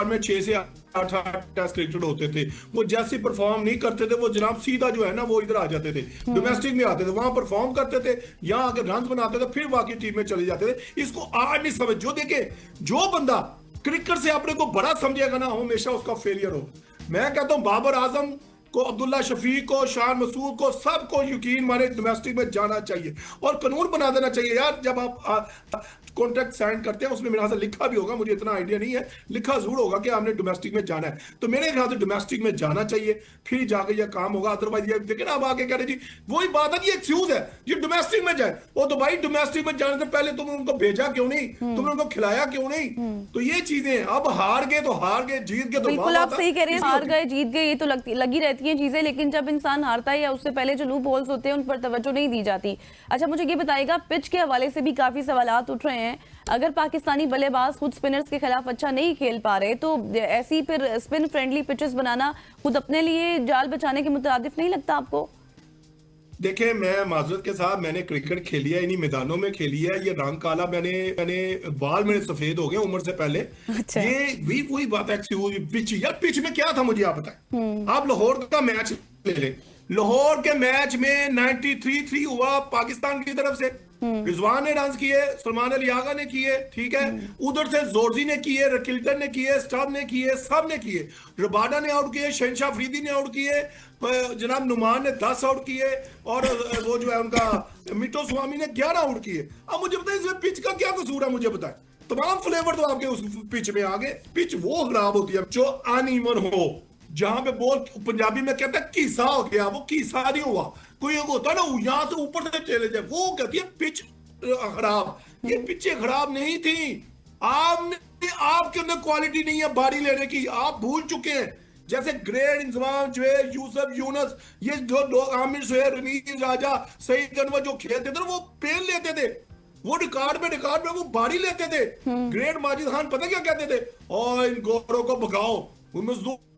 में 6 से 8 टेस्ट क्रिकेट होते थे, वो जैसे परफॉर्म नहीं करते थे वो जनाब सीधा जो है ना वो इधर आ जाते थे, डोमेस्टिक में आते थे, वहां परफॉर्म करते थे, यहाँ आकर रन बनाते थे, फिर बाकी टीम में चले जाते थे। इसको आज नहीं समझ, जो देखे जो बंदा क्रिकेट से अपने को बड़ा समझेगा ना हमेशा उसका फेलियर हो। मैं कहता हूं बाबर आजम को, अब्दुल्ला शफीक को, शान मसूद को, सबको यकीन माने डोमेस्टिक में जाना चाहिए और कानून बना देना चाहिए। यार जब आप कॉन्ट्रैक्ट साइन करते हैं उसमें मेरे ख्याल से लिखा भी होगा, मुझे इतना आइडिया नहीं है, लिखा जरूर होगा कि आपने डोमेस्टिक में जाना है, तो मेरे ख्याल से डोमेस्टिक में जाना चाहिए, फिर जाके यह काम होगा। अदरवाइज ये देखे ना आप आके कह रहे जी वही बात है, ये एक्सक्यूज है जी डोमेस्टिक में जाए, वो तो भाई डोमेस्टिक में जाने से पहले तुमने उनको भेजा क्यों नहीं, तुमने उनको खिलाया क्यों नहीं? तो ये चीजें अब हार गए तो हार गए, जीत गए तो बिल्कुल आप सही कह रहे हैं, हार गए जीत गए ये तो लगी रहती हैं चीजें, लेकिन जब इंसान हारता है या उससे पहले जो लूप होल्स होते हैं उन पर तवज्जो नहीं दी जाती। अच्छा मुझे ये बताइएगा, पिच के हवाले से भी काफी सवालात उठ रहे हैं, अगर पाकिस्तानी बल्लेबाज खुद स्पिनर्स के खिलाफ अच्छा नहीं खेल पा रहे तो ऐसी फिर स्पिन फ्रेंडली पिचेस बनाना खुद अपने लिए जाल बचाने के मुताबिक नहीं लगता आपको? देखिए मैं माजरत के साथ मैंने क्रिकेट खेली है, इन्हीं मैदानों में खेली है, ये रंग काला मैंने बाल मेरे सफेद हो गए उम्र से पहले। अच्छा। ये वही बात है पिच, यार पिच में क्या था मुझे आप बताएं। आप लाहौर का मैच ले लें, लाहौर के मैच में 93 हुआ पाकिस्तान की तरफ से, रिजवान ने रन किए, सलमान अली आगा ने किए, ठीक है, उधर से जोरजी ने किए, रकिल्टन ने किए, स्टब ने किए, सब ने किए, रबाडा ने आउट किए, शहनशाह अफरीदी ने आउट किए, जनाब नुमान ने 10 आउट किए और वो जो है उनका मिटो स्वामी ने 11 आउट किए। अब मुझे बताइए इसमें पिच का क्या कसूर है, मुझे बताएं। तमाम फ्लेवर तो आपके उस पिच में आ गए, पिच वो खराब होती है जो अनइवन हो, जहां पे बॉल पंजाबी में कहता है कीसा हो गया, वो कीसा नहीं हुआ, कोई होता ना यहां से ऊपर से चले जाए, वो कहती है पिच खराब। ये पिचें खराब नहीं थी, आपके अंदर क्वालिटी नहीं है बारी लेने की, आप भूल चुके हैं। जैसे ग्रेट इंतजाम जो है यूसुफ यूनस, ये जो आमिर सुहेल, रमीज राजा, सईद अनवर जो खेलते थे वो पेन लेते थे, वो रिकॉर्ड में वो बारी लेते थे। ग्रेट माजिद खान पता क्या कहते थे, और इन गोरों को भगाओ, उनमें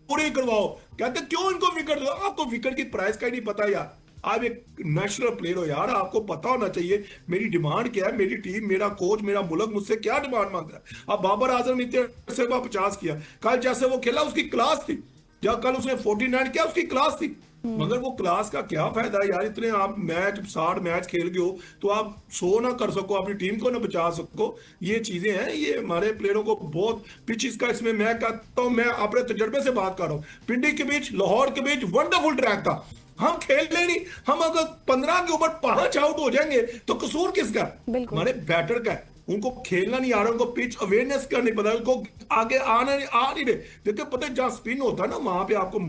पूरी करवाओ, कहते क्यों इनको विकेट दो? आपको विकेट की प्राइस का ही नहीं पता यार, आप एक नेशनल प्लेयर हो यार, आपको पता होना चाहिए मेरी डिमांड क्या है, मेरी टीम, मेरा कोच, मेरा मुल्क मुझसे क्या डिमांड मांग रहा है। अब बाबर आजम इतने से 50 किया, कल जैसे वो खेला उसकी क्लास थी, जब कल उसने 49 किया उसकी क्लास थी, मगर वो क्लास का क्या फायदा है यार, इतने आप मैच 60 मैच खेल गए हो तो आप 100 ना कर सको, अपनी टीम को ना बचा सको। ये चीजें हैं, ये हमारे प्लेयरों को बहुत पिचेस का, इसमें मैं कहता हूं, मैं अपने तजर्बे से बात कर रहा हूं, पिंडी के बीच लाहौर के बीच वंडरफुल ट्रैक था, हम खेलने नहीं, हम अगर 15 के ऊपर 5 आउट हो जाएंगे तो कसूर किसका? हमारे बैटर का है, उनको खेलना नहीं आ रहा, उनको पिच अवेयरनेस का नहीं पता, उनको आगे आना नहीं आ नहीं रहे। देखिए पता है, जहां स्पिन होता है ना, वहां पे आपको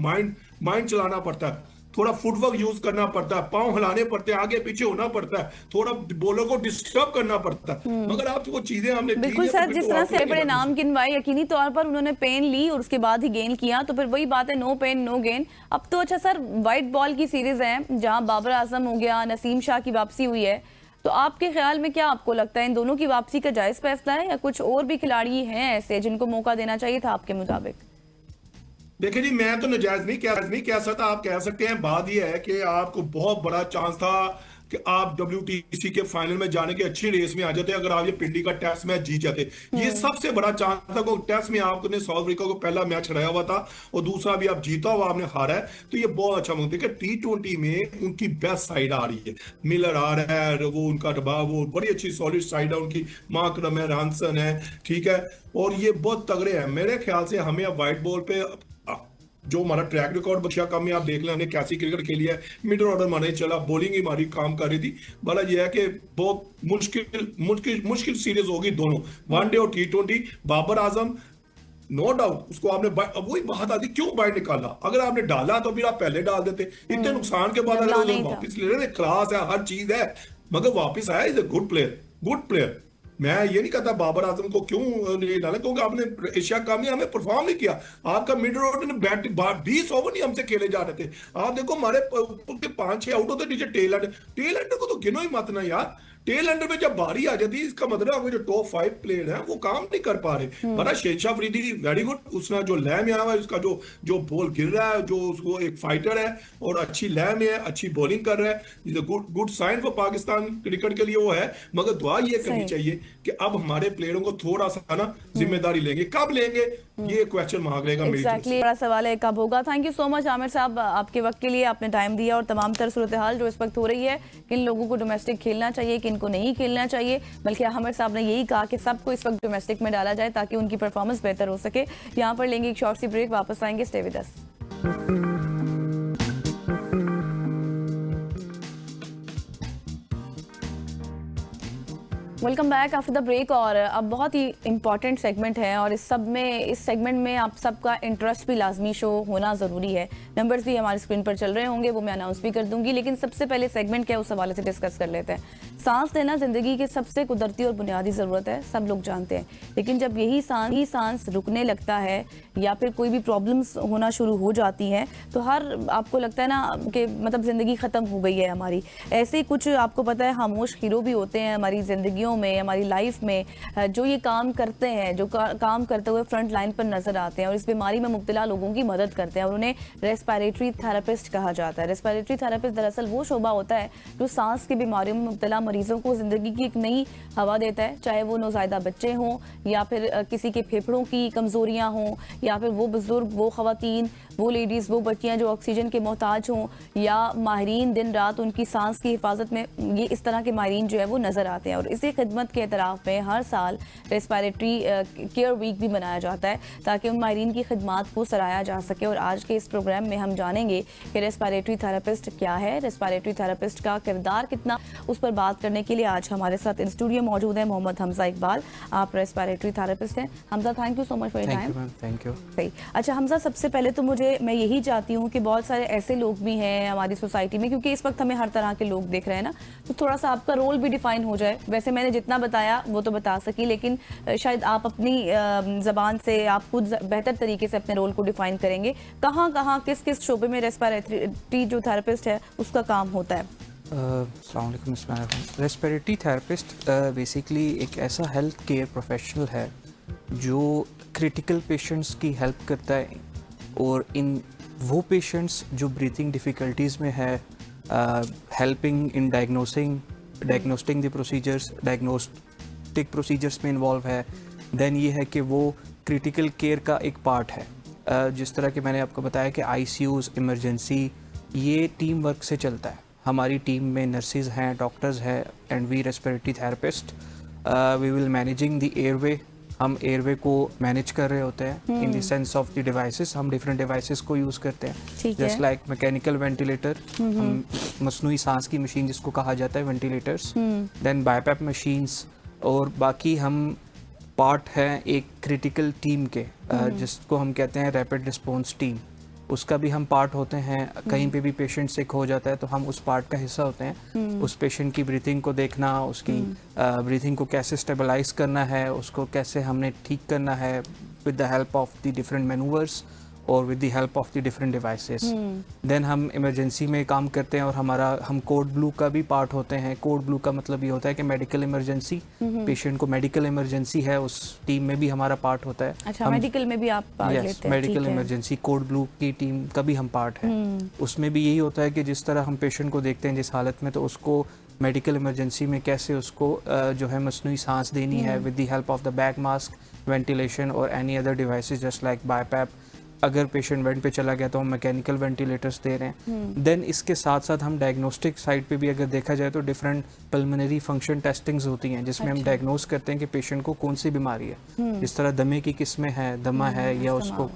माइंड चलाना पड़ता है, थोड़ा फुटवर्क यूज करना पड़ता है, पांव हिलाने पड़ते हैं, आगे पीछे होना पड़ता है, थोड़ा बॉलर को डिस्टर्ब करना पड़ता है। मगर आप वो चीजें हमने बिल्कुल सर, जिस तरह से बड़े नाम गिनवाए, यकीनी तौर पर उन्होंने पेन ली और उसके बाद ही गेन किया, तो फिर वही बात है, नो पेन नो गेन। अब तो अच्छा सर, व्हाइट बॉल की सीरीज है जहां बाबर आजम हो गया, नसीम शाह की वापसी हुई है, तो आपके ख्याल में क्या आपको लगता है इन दोनों की वापसी का जायज फैसला है, या कुछ और भी खिलाड़ी हैं ऐसे जिनको मौका देना चाहिए था आपके मुताबिक? देखिए जी, मैं तो नजायज नहीं कह सकता, आप कह सकते हैं। बात यह है कि आपको बहुत बड़ा चांस था कि आप WTC के फाइनल में जाने की अच्छी रेस में आ जाते अगर आप ये पिंडी का टेस्ट मैच जीत जाते। ये सबसे बड़ा चांस था, टेस्ट में आपने साउथ अफ्रीका को पहला मैच हराया हुआ था और दूसरा भी आप जीता हुआ आपने हारा है, तो ये बहुत अच्छा मौका। देखिए T20 में उनकी बेस्ट साइड आ रही है, मिलर आ रहा है, वो उनका वो बड़ी अच्छी सॉलिड साइड है उनकी, मार्करम है, रॉनसन है, ठीक है, और ये बहुत तगड़े हैं। मेरे ख्याल से हमें अब व्हाइट बॉल पे जो हमारा ट्रैक रिकॉर्ड बच्चा कम है, आप देख लें हमने कैसी क्रिकेट खेली है, मिडिल ऑर्डर माने चला, बॉलिंग ही हमारी काम कर रही थी। भला ये है कि बहुत मुश्किल सीरीज होगी दोनों, वनडे और T20। Babar Azam no doubt उसको आपने, अब वही बात आती क्यों बाहर निकाला, अगर आपने डाला तो फिर आप पहले डाल देते, इतने नुकसान के बाद अगर वापस ले रहे, क्लास है, हर चीज है, मगर वापस आया, इज ए गुड प्लेयर। मैं ये नहीं कहता बाबर आजम को क्यों नहीं डाला, क्योंकि आपने एशिया कप में हमें परफॉर्म नहीं किया, आपका मिड ऑर्डर ने बैट 20 ओवर नहीं हमसे खेले जा रहे थे। आप देखो हमारे 5-6 आउट होते नीचे टेल एंडर को तो गिनो ही मत ना यार, टेल एंडर में जब बारी आ जाती है, इसका मतलब जो टॉप 5 प्लेयर हैं वो काम नहीं कर पा रहे। बड़ा शेरशाह अफरीदी वेरी गुड, उसने जो लय में आया हुआ है, उसका जो बॉल गिर रहा है, जो उसको एक फाइटर है और अच्छी लय में है, अच्छी बॉलिंग कर रहा है, good sign for Pakistan cricket के लिए वो है। मगर दुआ ये करनी चाहिए कि अब हमारे प्लेयरों को थोड़ा सा ना जिम्मेदारी लेंगे, कब लेंगे ये क्वेश्चन मांग लेगा। एग्जैक्टली, बड़ा सवाल है कब होगा। Thank you so much Aamir साहब आपके वक्त के लिए, आपने टाइम दिया और तमाम तर सूरत हाल जो इस वक्त हो रही है, किन लोगों को डोमेस्टिक खेलना चाहिए, किन को नहीं खेलना चाहिए, बल्कि आमिर साहब ने यही कहा कि सबको इस वक्त डोमेस्टिक में डाला जाए ताकि उनकी परफॉर्मेंस बेहतर हो सके। यहाँ पर लेंगे एक शॉर्ट सी ब्रेक, वापस आएंगे, stay with us. Welcome back after the break. और अब बहुत ही इंपॉर्टेंट सेगमेंट है और इस सेगमेंट में आप सबका इंटरेस्ट भी लाजमी शो होना ज़रूरी है। नंबर्स भी हमारी स्क्रीन पर चल रहे होंगे, वो मैं अनाउंस भी कर दूंगी, लेकिन सबसे पहले सेगमेंट क्या उस हवाले से डिस्कस कर लेते हैं। सांस लेना ज़िंदगी की सबसे कुदरती और बुनियादी ज़रूरत है, सब लोग जानते हैं, लेकिन जब यही सांस रुकने लगता है या फिर कोई भी प्रॉब्लम्स होना शुरू हो जाती हैं तो आपको लगता है ना कि मतलब ज़िंदगी ख़त्म हो गई है हमारी। ऐसे ही कुछ आपको पता है खामोश हीरो भी होते हैं हमारी ज़िंदगियों में, हमारी लाइफ में, जो ये काम करते हैं, जो काम करते हुए फ्रंट लाइन पर नजर आते हैं और इस बीमारी में मुब्तला लोगों की मदद करते हैं और उन्हें रेस्पिरेटरी थेरेपिस्ट कहा जाता है। रेस्पिरेटरी थेरेपिस्ट दरअसल वो शोबा होता है जो सांस की बीमारियों में मुब्तला मरीजों को जिंदगी की एक नई हवा देता है, चाहे वो नौज़ायदा बच्चे हों या फिर किसी के फेफड़ों की कमजोरियां हों या फिर वो बुजुर्ग, वो खवातीन, वो लेडीज़, वो बच्चियां जो ऑक्सीजन के मोहताज हों या माहिरीन दिन रात उनकी सांस की हिफाजत में, ये इस तरह के माहिरीन जो है वो नजर आते हैं। और इसी खिदमत के एतराफ़ में हर साल रेस्पिरेटरी केयर वीक भी मनाया जाता है ताकि उन माहिरीन की खिदमात को सराहा जा सके। और आज के इस प्रोग्राम में हम जानेंगे कि रेस्पिरेटरी थेरेपिस्ट क्या है, रेस्पिरेटरी थेरेपिस्ट का किरदार कितना, उस पर बात करने के लिए आज हमारे साथ इन स्टूडियो मौजूद है मोहम्मद हमजा इकबाल। आप रेस्पिरेटरी थेरेपिस्ट हैं। Hamza, thank you so much for your time. Thank you. सही। अच्छा हमजा, सबसे पहले तो मैं यही चाहती हूँ कि बहुत सारे ऐसे लोग भी हैं हमारी सोसाइटी में, क्योंकि इस वक्त हमें हर तरह के लोग देख रहे हैं ना, तो थोड़ा सा आपका रोल भी डिफाइन हो जाए। वैसे मैंने जितना बताया वो तो बता सकी, लेकिन शायद आप अपनी ज़बान से आप खुद बेहतर तरीके से अपने रोल को डिफाइन करेंगे। कहाँ किस किस शोबे में रेस्पिरेटरी जो थेरेपिस्ट है उसका काम होता है? रेस्पिरेटरी थेरेपिस्ट बेसिकली एक ऐसा हेल्थ केयर प्रोफेशनल है जो क्रिटिकल पेशेंट्स की हेल्प करता है और इन वो पेशेंट्स जो ब्रीथिंग डिफ़िकल्टीज़ में है helping in diagnosting the procedures, diagnostic procedures में इन्वॉल्व है। देन ये है कि वो क्रिटिकल केयर का एक पार्ट है। जिस तरह के मैंने आपको बताया कि आईसीयूज़, इमरजेंसी, ये टीम वर्क से चलता है। हमारी टीम में नर्सेज हैं, डॉक्टर्स हैं and we respiratory therapist. We will managing the airway, हम एयरवे को मैनेज कर रहे होते हैं in the sense of the devices. हम डिफरेंट डिवाइसेस को यूज़ करते हैं, ठीक है। जस्ट लाइक मैकेनिकल वेंटिलेटर, मसनूई सांस की मशीन जिसको कहा जाता है वेंटिलेटर्स, देन बाईपैप मशीन्स, और बाकी हम पार्ट हैं एक क्रिटिकल टीम के जिसको हम कहते हैं रैपिड रिस्पॉन्स टीम। उसका भी हम पार्ट होते हैं। कहीं पे भी पेशेंट सिक हो जाता है तो हम उस पार्ट का हिस्सा होते हैं। उस पेशेंट की ब्रीथिंग को देखना, उसकी ब्रीथिंग को कैसे स्टेबलाइज करना है, उसको कैसे हमने ठीक करना है with the help of the different manoeuvres और with the help of the different devices. Then हम इमरजेंसी में काम करते हैं और हम कोड ब्लू का भी पार्ट होते हैं। कोड ब्लू का मतलब ये होता है कि मेडिकल इमरजेंसी, पेशेंट को मेडिकल इमरजेंसी है, उस टीम में भी हमारा पार्ट होता है। अच्छा, मेडिकल में भी आप पार्ट लेते हैं? मेडिकल इमरजेंसी कोड ब्लू की टीम का भी हम पार्ट है। उसमें भी यही होता है कि जिस तरह हम पेशेंट को देखते हैं जिस हालत में, तो उसको मेडिकल इमरजेंसी में कैसे उसको जो है मसनूई सांस देनी है with the help of the bag mask, ventilation और any other devices just like BiPAP. अगर पेशेंट वेंट पे चला गया तो हम मैकेनिकल वेंटिलेटर्स दे रहे हैं। देन इसके साथ साथ हम डायग्नोस्टिक साइड पे भी अगर देखा जाए तो डिफरेंट पल्मोनरी फंक्शन टेस्टिंग्स होती हैं जिसमें हम डायग्नोस करते हैं कि पेशेंट को कौन सी बीमारी है। जिस तरह दमे की किस्में हैं, दमा है या उसको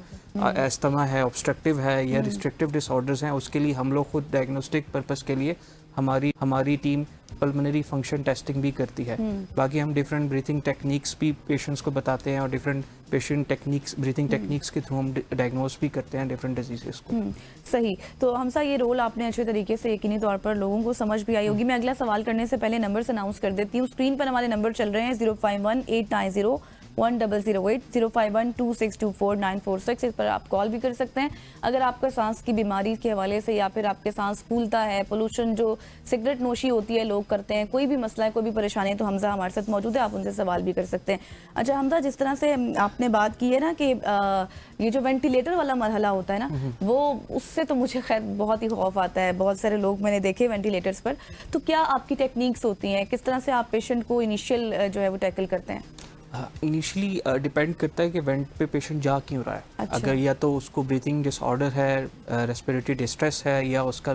एस्थमा है, ऑब्स्ट्रक्टिव है या रिस्ट्रिक्टिव डिसऑर्डर्स हैं, उसके लिए हम लोग खुद डायग्नोस्टिक पर्पस के लिए हमारी टीम पल्मोनरी फंक्शन टेस्टिंग भी करती है। बाकी हम डिफरेंट ब्रीथिंग टेक्निक्स भी पेशेंट्स को बताते हैं और different patient techniques, breathing techniques के थ्रू हम डायग्नोस भी करते हैं डिफरेंट डिजीजेस को। सही। तो हमसा, ये रोल आपने अच्छे तरीके से यकीनी तौर पर लोगों को समझ भी आई होगी। मैं अगला सवाल करने से पहले नंबर्स अनाउंस कर देती हूँ। स्क्रीन पर हमारे नंबर चल रहे हैं 0518901008, 0512624946। इस पर आप कॉल भी कर सकते हैं अगर आपका सांस की बीमारी के हवाले से या फिर आपके सांस फूलता है, पोल्यूशन जो सिगरेट नोशी होती है लोग करते हैं, कोई भी मसला है, कोई भी परेशानी है, तो हमजा हमारे साथ मौजूद है, आप उनसे सवाल भी कर सकते हैं। अच्छा हमजा, जिस तरह से आपने बात की है ना कि ये जो वेंटिलेटर वाला मरहला होता है ना, वो उससे तो मुझे खैर बहुत ही खौफ आता है। बहुत सारे लोग मैंने देखे वेंटिलेटर्स पर। तो क्या आपकी टेक्निक्स होती हैं, किस तरह से आप पेशेंट को इनिशियल जो है वो टैकल करते हैं? इनिशियली डिपेंड करता है कि वेंट पे पेशेंट जा क्यों रहा है। अच्छा। अगर या तो उसको ब्रीथिंग डिसऑर्डर है, रेस्पिरेटरी डिस्ट्रेस है, या उसका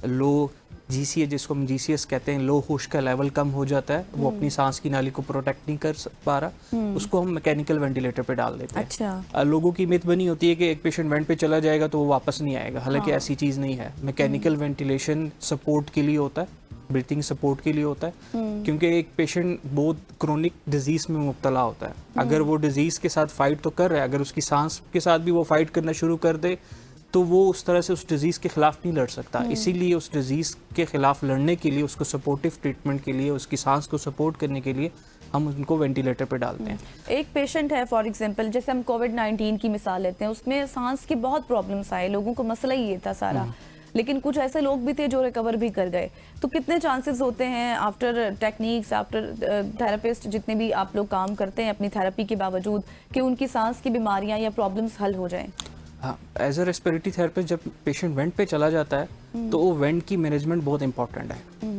लो जीसीए जिसको हम जीसीएस कहते हैं, लो होश का लेवल कम हो जाता है, वो अपनी सांस की नाली को प्रोटेक्ट नहीं कर पा रहा, उसको हम मैकेनिकल वेंटिलेटर पे डाल देते हैं। अच्छा। लोगों की मिथ बनी होती है कि एक पेशेंट वेंट पे चला जाएगा तो वो वापस नहीं आएगा, हालांकि ऐसी चीज़ नहीं है। मैकेनिकल वेंटिलेशन सपोर्ट के लिए होता है, ब्रीथिंग सपोर्ट के लिए होता है, क्योंकि एक पेशेंट बहुत क्रोनिक डिजीज में मुब्तला होता है। अगर वो डिजीज के साथ फाइट तो कर रहा है, अगर उसकी सांस के साथ भी वो फाइट करना शुरू कर दे तो वो उस तरह से उस डिजीज के खिलाफ नहीं लड़ सकता। इसीलिए उस डिजीज के खिलाफ लड़ने के लिए, उसको सपोर्टिव ट्रीटमेंट के लिए, उसकी सांस को सपोर्ट करने के लिए हम उनको वेंटिलेटर पे डालते हैं। एक पेशेंट है फॉर एग्जांपल, जैसे हम कोविड-19 की मिसाल लेते हैं, उसमें सांस की बहुत प्रॉब्लम्स आए, लोगों को मसला ही ये था सारा, लेकिन कुछ ऐसे लोग भी थे जो रिकवर भी कर गए। तो कितने चांसेस होते हैं आफ्टर टेक्निक्स, आफ्टर थेरेपिस्ट, जितने भी आप लोग काम करते हैं अपनी थेरेपी के बावजूद, कि उनकी सांस की बीमारियां या प्रॉब्लम्स हल हो जाएं? हाँ, एज अ रेस्पिरेटरी थेरेपिस्ट जब पेशेंट वेंट पे चला जाता है तो वो वेंट की मैनेजमेंट बहुत इंपॉर्टेंट है।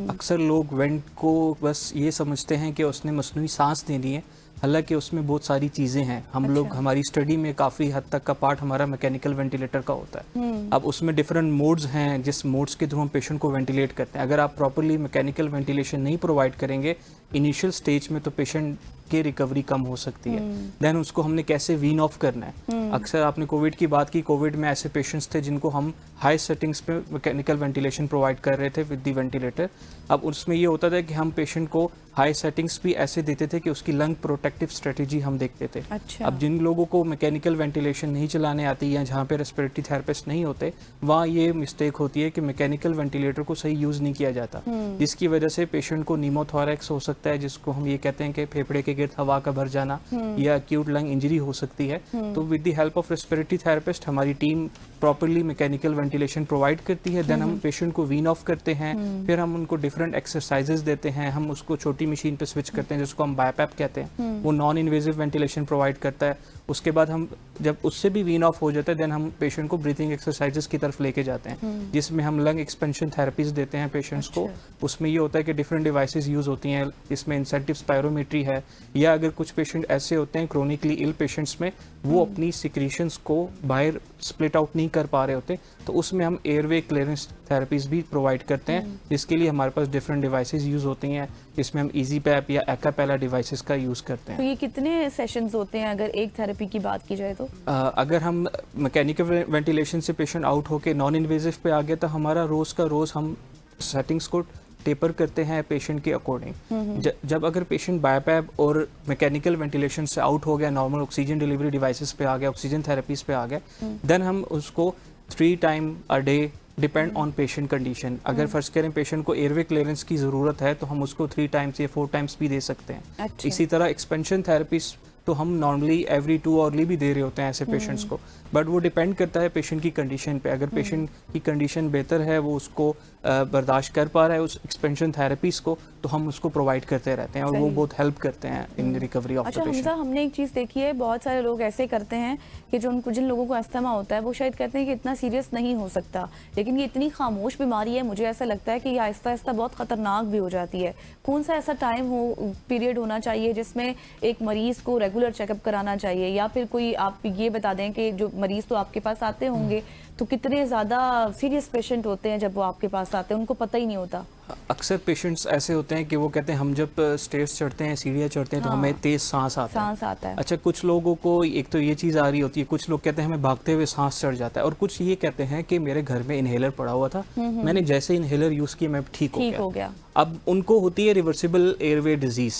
अक्सर लोग वेंट को बस ये समझते हैं कि उसने मसनूई सांस देनी है, हालांकि उसमें बहुत सारी चीज़ें हैं। हम लोग, हमारी स्टडी में काफ़ी हद तक का पार्ट हमारा मैकेनिकल वेंटिलेटर का होता है। अब उसमें डिफरेंट मोड्स हैं जिस मोड्स के थ्रू हम पेशेंट को वेंटिलेट करते हैं। अगर आप प्रॉपरली मैकेनिकल वेंटिलेशन नहीं प्रोवाइड करेंगे इनिशियल स्टेज में, तो पेशेंट की रिकवरी कम हो सकती है। देन उसको हमने कैसे वीन ऑफ करना है। अक्सर आपने कोविड की बात की, कोविड में ऐसे पेशेंट्स थे जिनको हम हाई सेटिंग्स पे मैकेनिकल वेंटिलेशन प्रोवाइड कर रहे थे विद द वेंटिलेटर। अब उसमें ये होता था कि हम पेशेंट को हाई सेटिंग्स भी ऐसे देते थे कि उसकी लंग प्रोटेक्टिव स्ट्रेटेजी हम देखते थे। अच्छा। अब जिन लोगों को मैकेनिकल वेंटिलेशन नहीं चलाने आती या जहाँ पे रेस्पिरेटरी थेरेपिस्ट नहीं होते, वहाँ ये मिस्टेक होती है कि मैकेनिकल वेंटिलेटर को सही यूज़ नहीं किया जाता, जिसकी वजह से पेशेंट को नीमोथोरैक्स हो सकता है, जिसको हम ये कहते हैं कि फेफड़े के गिर्द हवा का भर जाना, या एक्यूट लंग इंजरी हो सकती है। तो with the help of respiratory therapist हमारी team properly mechanical ventilation provide करती है। देन हम पेशेंट को वीन ऑफ करते हैं, फिर हम उनको डिफरेंट एक्सरसाइजेज देते हैं, हम उसको छोटी मशीन पे स्विच करते हैं जिसको हम बायपैप कहते हैं, वो नॉन इन्वेजिव वेंटिलेशन प्रोवाइड करता है। उसके बाद हम जब उससे भी वीन ऑफ हो जाता है देन हम पेशेंट को ब्रीथिंग एक्सरसाइजेज की तरफ लेके जाते हैं, जिसमें हम लंग एक्सपेंशन थेरेपीज देते हैं पेशेंट्स को। उसमें ये होता है कि डिफरेंट डिवाइसेस यूज होती हैं, इसमें इंसेंटिव स्पायरोमेट्री है, या अगर कुछ पेशेंट ऐसे होते हैं क्रोनिकली इल पेशेंट्स में वो अपनी सिक्रीशंस को बाहर स्प्लिट आउट नहीं कर पा रहे होते, तो उसमें हम एयरवे क्लियरेंस थेरेपीज भी प्रोवाइड करते हैं, जिसके लिए हमारे पास डिफरेंट डिवाइसेस यूज होती हैं, जिसमें हम इजी पैप या एकापेला डिवाइसेस का यूज करते हैं। तो ये कितने सेशंस होते हैं अगर एक थेरेपी की बात की जाए तो? अगर हम मैकेनिकल वेंटिलेशन से पेशेंट आउट होके नॉन इन्वेजिव पे आ गया तो हमारा रोज का रोज हम सेटिंग्स को टेपर करते हैं पेशेंट के अकॉर्डिंग। जब अगर पेशेंट बायपैप और मैकेनिकल वेंटिलेशन से आउट हो गया, नॉर्मल ऑक्सीजन डिलीवरी डिवाइसेस पे आ गया, ऑक्सीजन थेरेपीज पे आ गया, देन हम उसको 3 time a day depend on patient condition. अगर फर्ज करें पेशेंट को एयरवे क्लियरेंस की ज़रूरत है तो हम उसको 3 टाइम्स या 4 टाइम्स भी दे सकते हैं। अच्छा। इसी तरह एक्सपेंशन थेरेपीज तो हम नॉर्मली एवरी 2 आवरली भी दे रहे होते हैं ऐसे पेशेंट्स को, बट वो डिपेंड करता है पेशेंट की कंडीशन पे। अगर पेशेंट की कंडीशन बेहतर है, वो उसको बर्दाश्त कर पा रहा है उस एक्सपेंशन थेरेपीज को, तो हम उसको प्रोवाइड करते रहते हैं और वो बहुत हेल्प करते हैं इन रिकवरी ऑफ द अच्छा पेशेंट। हमजा, हमने एक चीज़ देखी है, बहुत सारे लोग ऐसे करते हैं कि जो उनको जिन लोगों को अस्थमा होता है वो शायद कहते हैं कि इतना सीरियस नहीं हो सकता, लेकिन ये इतनी खामोश बीमारी है, मुझे ऐसा लगता है कि ये आहिस्ता आहिस्ता बहुत ख़तरनाक भी हो जाती है। कौन सा ऐसा टाइम हो पीरियड होना चाहिए जिसमें एक मरीज़ को रेगुलर चेकअप कराना चाहिए, या फिर कोई आप ये बता दें कि जो मरीज़ तो आपके पास आते होंगे तो कितने ज़्यादा सीरियस पेशेंट होते हैं जब वो आपके पास आते हैं, उनको पता ही नहीं होता? अक्सर पेशेंट्स ऐसे होते हैं कि वो कहते हैं हम जब स्टेयर्स चढ़ते हैं, सीढ़ियाँ चढ़ते हैं तो हमें तेज सांस आता है। अच्छा, कुछ लोगों को एक तो ये चीज़ आ रही होती है, कुछ लोग कहते हैं हमें भागते हुए सांस चढ़ जाता है, और कुछ ये कहते हैं कि मेरे घर में इनहेलर पड़ा हुआ था, मैंने जैसे इनहेलर यूज़ किया मैं ठीक हो गया। अब उनको होती है reversible airway disease,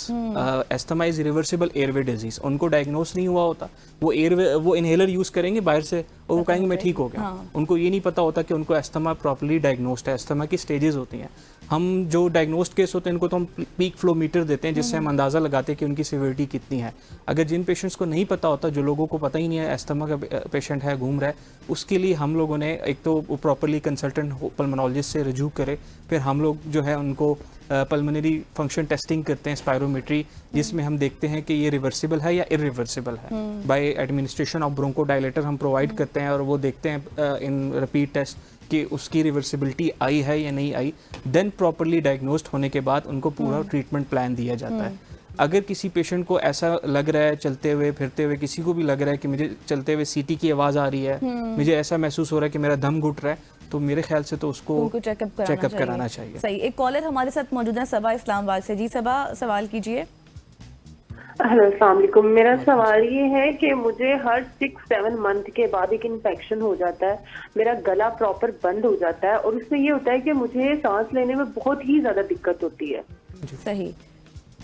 asthma is reversible airway disease, उनको डायग्नोस नहीं हुआ होता, वो इनहेलर यूज करेंगे बाहर से और वो कहेंगे मैं ठीक हो गया। उनको ये नहीं पता होता कि उनको एस्थमा प्रॉपर्ली डायग्नोस्ड है। एस्थमा की स्टेजेस होती हैं, हम जो डायग्नोस्ड केस होते हैं इनको तो हम पीक फ्लो मीटर देते हैं, जिससे हम अंदाज़ा लगाते हैं कि उनकी सिवियरिटी कितनी है। अगर जिन पेशेंट्स को नहीं पता होता, जो लोगों को पता ही नहीं है एस्थमा का पेशेंट है, घूम रहा है, उसके लिए हम लोगों ने एक तो प्रॉपर्ली कंसल्टेंट पल्मोनोलॉजिस्ट से रजू करे, फिर हम लोग जो है उनको पल्मोनरी फंक्शन टेस्टिंग करते हैं, स्पायरोमेट्री, जिसमें हम देखते हैं कि ये रिवर्सिबल है या इरिवर्सिबल है। बाय एडमिनिस्ट्रेशन ऑफ ब्रोंकोडायलेटर हम प्रोवाइड करते हैं और वो देखते हैं इन रिपीट टेस्ट कि उसकी रिवर्सिबिलिटी आई है या नहीं आई। देन प्रॉपर्ली डायग्नोस्ड होने के बाद उनको पूरा ट्रीटमेंट प्लान दिया जाता है। अगर किसी पेशेंट को ऐसा लग रहा है चलते हुए फिरते हुए, किसी को भी लग रहा है कि मुझे चलते हुए सीटी की आवाज़ आ रही है, मुझे ऐसा महसूस हो रहा है कि मेरा दम घुट रहा है, तो मेरे ख्याल से तो उसको चेकअप कराना चाहिए। सही। एक कॉलर हमारे साथ मौजूद है सबा इस्लामाबाद से। जी सबा, सवाल कीजिए। हेलो, अस्सलाम वालेकुम। मेरा सवाल ये है कि मुझे हर 6-7 मंथ के बाद एक इन्फेक्शन हो जाता है, मेरा गला प्रॉपर बंद हो जाता है और उसमें ये होता है कि मुझे सांस लेने में बहुत ही ज्यादा दिक्कत होती है। सही,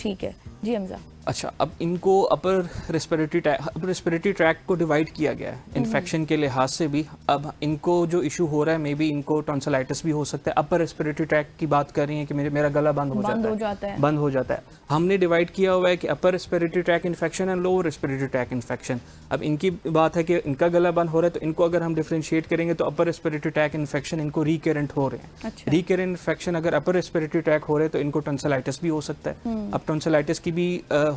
ठीक है जी हमजा। अच्छा, अब इनको अपर रेस्पिरेटरी ट्रैक्ट को डिवाइड किया गया है इन्फेक्शन के लिहाज से भी। अब इनको जो इशू हो रहा है, मे बी इनको टॉन्सिलाइटिस भी हो सकता है। अपर रेस्पिरेटरी ट्रैक्ट की बात कर रही हैं कि मेरा गला बंद हो जाता है। हमने डिवाइड किया हुआ है कि upper respiratory tract infection and lower respiratory tract infection. अब इनकी बात है कि इनका गला बंद हो रहा है, तो इनको अगर हम डिफरेंशिएट करेंगे तो अपर रेस्पिरेटरी ट्रैक्ट इन्फेक्शन इनको रिकरेंट हो रहे हैं। अच्छा। रिकरेंट इन्फेक्शन अगर अपर रेस्पिरेटरी ट्रैक्ट हो रहे हैं तो इनको टॉन्सिलाइटिस भी हो सकता है। अब टॉन्सिलाइटिस की भी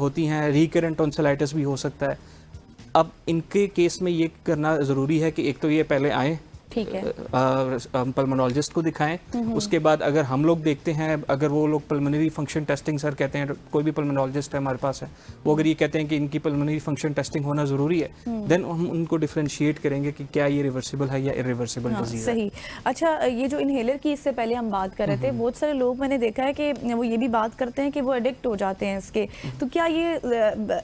होती हैं, रिकरेंट टॉन्सिलाइटिस भी हो सकता है। अब इनके केस में ये करना ज़रूरी है कि एक तो ये पहले आए, ठीक है, पल्मोनोलॉजिस्ट को दिखाएं। उसके बाद अगर हम लोग देखते हैं, अगर वो लोग पल्मोनरी फंक्शन टेस्टिंग सर कहते हैं, कोई भी पल्मोनोलॉजिस्ट है हमारे पास है, वो अगर ये कहते हैं कि इनकी पल्मोनरी फंक्शन टेस्टिंग होना ज़रूरी है, देन हम उनको डिफरेंशिएट करेंगे कि क्या ये रिवर्सिबल है या इरिवर्सिबल डिजीज है। सही। अच्छा, ये जो इनहेलर की इससे पहले हम बात कर रहे थे, बहुत सारे लोग मैंने देखा है कि वो ये भी बात करते हैं कि वो एडिक्ट हो जाते हैं इसके, तो क्या ये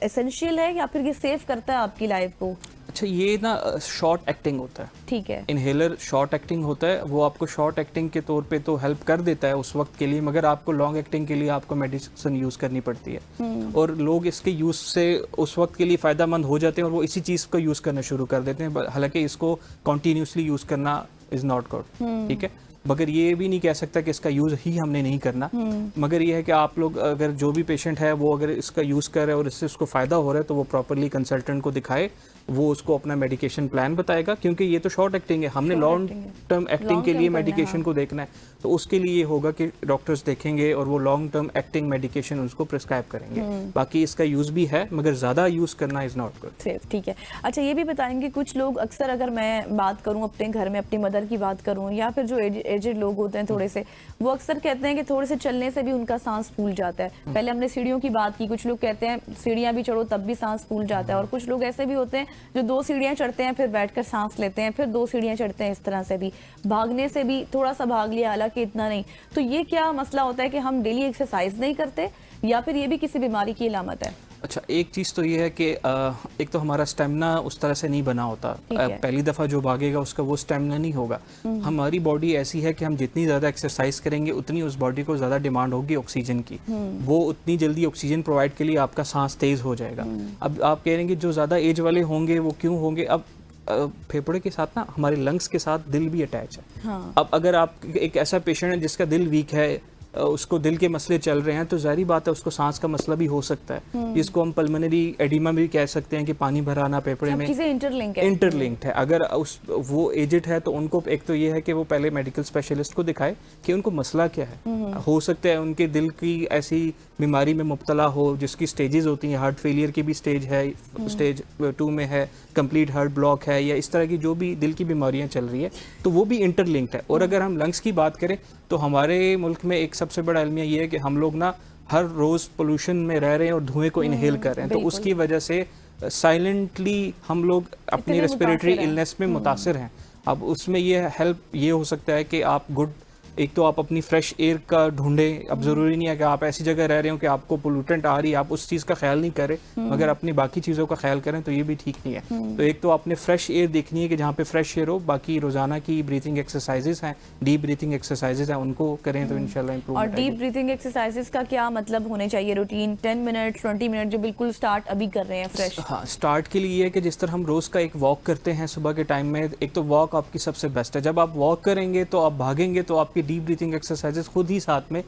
एसेंशियल है या फिर ये सेव करता है आपकी लाइफ को? अच्छा, ये ना शॉर्ट एक्टिंग होता है, ठीक है। इनहेलर शॉर्ट एक्टिंग होता है, वो आपको शॉर्ट एक्टिंग के तौर पे तो हेल्प कर देता है उस वक्त के लिए, मगर आपको लॉन्ग एक्टिंग के लिए आपको मेडिसिन यूज करनी पड़ती है। और लोग इसके यूज से उस वक्त के लिए फायदेमंद हो जाते हैं और वो इसी चीज को यूज करना शुरू कर देते हैं, हालांकि इसको कॉन्टिन्यूसली यूज करना इज नॉट गुड। ठीक है, मगर ये भी नहीं कह सकता कि इसका यूज़ ही हमने नहीं करना। मगर ये है कि आप लोग अगर जो भी पेशेंट है वो अगर इसका यूज़ कर रहे हैं और इससे उसको फ़ायदा हो रहा है तो वो प्रॉपरली कंसल्टेंट को दिखाए, वो उसको अपना मेडिकेशन प्लान बताएगा, क्योंकि ये तो शॉर्ट एक्टिंग है, हमने लॉन्ग टर्म एक्टिंग के लिए मेडिकेशन को देखना है। तो उसके लिए ये होगा कि डॉक्टर्स देखेंगे और वो लॉन्ग टर्म एक्टिंग मेडिकेशन उसको प्रिस्क्राइब करेंगे। बाकी इसका यूज़ भी है मगर ज़्यादा यूज़ करना इज़ नॉट गुड। सेफ, ठीक है। अच्छा, ये भी बताएंगे, कुछ लोग अक्सर, अगर मैं बात करूं अपने घर में अपनी मदर की बात करूं या फिर जो एजेड लोग होते हैं थोड़े से, वो अक्सर कहते हैं कि थोड़े से चलने से भी उनका सांस फूल जाता है। पहले हमने सीढ़ियों की बात की, कुछ लोग कहते हैं सीढ़ियां भी चढ़ो तब भी सांस फूल जाता है, और कुछ लोग ऐसे भी होते हैं जो 2 सीढ़ियां चढ़ते हैं फिर बैठकर सांस लेते हैं, फिर 2 सीढ़ियां चढ़ते हैं। इस तरह से भी, भागने से भी थोड़ा सा भाग लिया, हालांकि इतना नहीं। तो ये क्या मसला होता है कि हम डेली एक्सरसाइज नहीं करते या फिर ये भी किसी बीमारी की अलामत है? अच्छा, एक चीज़ तो ये है कि एक तो हमारा स्टेमिना उस तरह से नहीं बना होता। पहली दफ़ा जो भागेगा उसका वो स्टेमिना नहीं होगा। हमारी बॉडी ऐसी है कि हम जितनी ज़्यादा एक्सरसाइज करेंगे उतनी उस बॉडी को ज़्यादा डिमांड होगी ऑक्सीजन की, वो उतनी जल्दी ऑक्सीजन प्रोवाइड के लिए आपका सांस तेज़ हो जाएगा। अब आप कह रहे हैं कि जो ज़्यादा एज वाले होंगे वो क्यों होंगे? अब फेफड़े के साथ ना हमारे लंग्स के साथ दिल भी अटैच है। अब अगर आप एक ऐसा पेशेंट है जिसका दिल वीक है, उसको दिल के मसले चल रहे हैं, तो जाहिर बात है उसको सांस का मसला भी हो सकता है, जिसको हम पल्मोनरी एडिमा भी कह सकते हैं कि पानी भराना फेफड़े में। इंटरलिंक्ड है। अगर वो एजेड है तो उनको एक तो ये है कि वो पहले मेडिकल स्पेशलिस्ट को दिखाए कि उनको मसला क्या है। हो सकता है उनके दिल की ऐसी बीमारी में मुब्तला हो जिसकी स्टेजेस होती हैं, हार्ट फेलियर की भी स्टेज है, स्टेज 2 में है, कंप्लीट हार्ट ब्लॉक है, या इस तरह की जो भी दिल की बीमारियां चल रही है, तो वो भी इंटरलिंक्ड है। और अगर हम लंग्स की बात करें तो हमारे मुल्क में एक सबसे बड़ा अलमिया ये है कि हम लोग ना हर रोज़ पोल्यूशन में रह रहे हैं और धुएं को इनहेल कर रहे हैं, तो उसकी वजह से साइलेंटली हम लोग अपनी रेस्पिरेटरी इलनेस में मुतासिर हैं। अब उसमें ये हेल्प ये हो सकता है कि आप एक तो आप अपनी फ्रेश एयर का ढूंढें। अब ज़रूरी नहीं है कि आप ऐसी जगह रह रहे हो कि आपको पोल्यूटेंट आ रही है, आप उस चीज़ का ख्याल नहीं करें, मगर अपनी बाकी चीज़ों का ख्याल करें, तो ये भी ठीक नहीं है। तो एक तो आपने फ्रेश एयर देखनी है कि जहाँ पे फ्रेश एयर हो, बाकी रोज़ाना की ब्रीथिंग एक्सरसाइजेज हैं, डीप ब्रीथिंग एक्सरसाइजेज हैं, उनको करें तो इंशाल्लाह इंप्रूवमेंट। और डीप ब्रीथिंग एक्सरसाइजेज का क्या मतलब होने चाहिए? रूटीन 10 मिनट 20 मिनट जो बिल्कुल स्टार्ट अभी कर रहे हैं फ्रेश? हाँ, स्टार्ट के लिए ये है कि जिस तरह हम रोज़ का एक वॉक करते हैं सुबह के टाइम में, एक तो वॉक आपकी सबसे बेस्ट है। जब आप वॉक करेंगे तो आप भागेंगे तो आपकी डीप ब्रीथिंग एक्सरसाइजेस खुद ही साथ में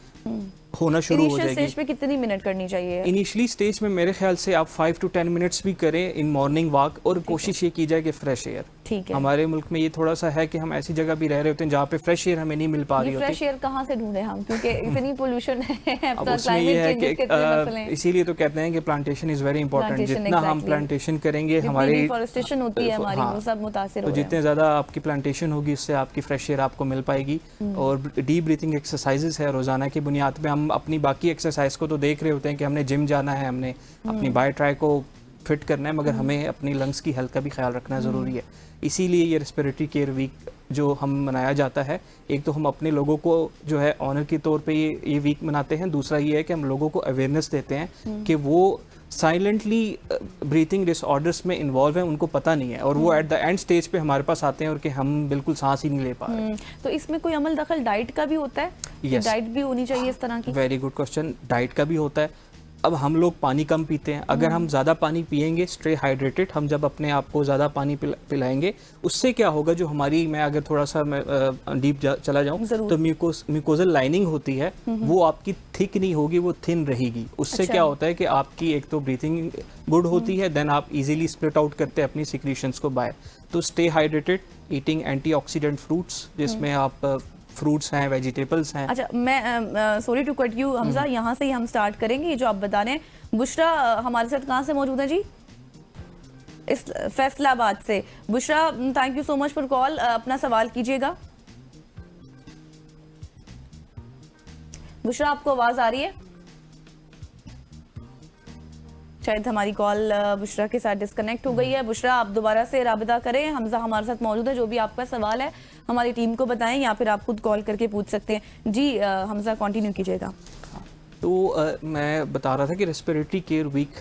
होना शुरू हो जाएगी। स्टेज पे कितनी मिनट करनी चाहिए? इनिशियली स्टेज में मेरे ख्याल से आप 5 to 10 मिनट्स भी करें इन मॉर्निंग वॉक, और कोशिश ये की जाए कि फ्रेश एयर। ठीक है। हमारे मुल्क में ये थोड़ा सा है कि हम ऐसी जगह भी रह रहे होते हैं जहाँ पे फ्रेश एयर हमें नहीं मिल पा रही होती। फ्रेश एयर कहाँ से ढूंढे हम, क्योंकि इतनी पोल्यूशन है। अब उसमें ये है कि इसीलिए तो कहते हैं कि प्लांटेशन इज वेरी इंपॉर्टेंट। जितना हम प्लांटेशन करेंगे, हमारी डिफॉरेस्टेशन होती है हमारी, वो सब मुतासिर हो तो जितने ज़्यादा आपकी प्लांटेशन होगी उससे आपकी फ्रेश एयर आपको मिल पाएगी। और डीप ब्रीथिंग एक्सरसाइजेज है रोज़ाना की बुनियाद पे। हम अपनी बाकी एक्सरसाइज को तो देख रहे होते हैं कि हमने जिम जाना है, हमने अपनी बायो ट्राई को फिट करना है, मगर हमें अपनी लंग्स की हेल्थ का भी ख्याल रखना ज़रूरी है। इसीलिए ये रेस्पिरेटरी केयर वीक जो हम मनाया जाता है, एक तो हम अपने लोगों को जो है ऑनर के तौर पे ये वीक मनाते हैं, दूसरा ये है कि हम लोगों को अवेयरनेस देते हैं कि वो साइलेंटली ब्रीथिंग डिसऑर्डर्स में इन्वॉल्व हैं, उनको पता नहीं है, और वो एट द एंड स्टेज पे हमारे पास आते हैं और कि हम बिल्कुल सांस ही नहीं ले पा रहे। तो इसमें कोई अमल दखल डाइट का भी होता है? Yes. डाइट भी होनी चाहिए इस तरह की? Very good question. डाइट का भी होता है। अब हम लोग पानी कम पीते हैं, अगर हम ज़्यादा पानी पिएंगे, स्टे हाइड्रेटेड, हम जब अपने आप को ज़्यादा पानी पिलाएंगे, उससे क्या होगा, जो हमारी, मैं अगर थोड़ा सा डीप चला जाऊँ तो म्यूकोजल लाइनिंग होती है, वो आपकी थिक नहीं होगी, वो थिन रहेगी। उससे क्या होता है कि आपकी एक तो ब्रीथिंग गुड होती है, देन आप इजीली स्प्लिट आउट करते हैं अपनी सिक्रीशंस को बाहर। तो stay hydrated, eating antioxidant fruits, जिसमें आप फ्रूट्स हैं, वेजिटेबल्स हैं। अच्छा, मैं sorry to cut you Hamza, यहाँ से ही हम स्टार्ट करेंगे जो आप बता रहे हैं। बुशरा हमारे साथ कहाँ से मौजूद है जी? इस फैसलाबाद से। Bushra, thank you so much for call. अपना सवाल कीजिएगा। बुशरा, आपको आवाज आ रही है? शायद हमारी कॉल बुशरा के साथ डिस्कनेक्ट हो गई है। बुशरा, आप दोबारा से राबिता करें। हमजा हमारे साथ मौजूद है, जो भी आपका सवाल है हमारी टीम को बताएं, या फिर आप खुद कॉल करके पूछ सकते हैं। जी हमजा, कंटिन्यू कीजिएगा। तो मैं बता रहा था कि रेस्पिरेटरी केयर वीक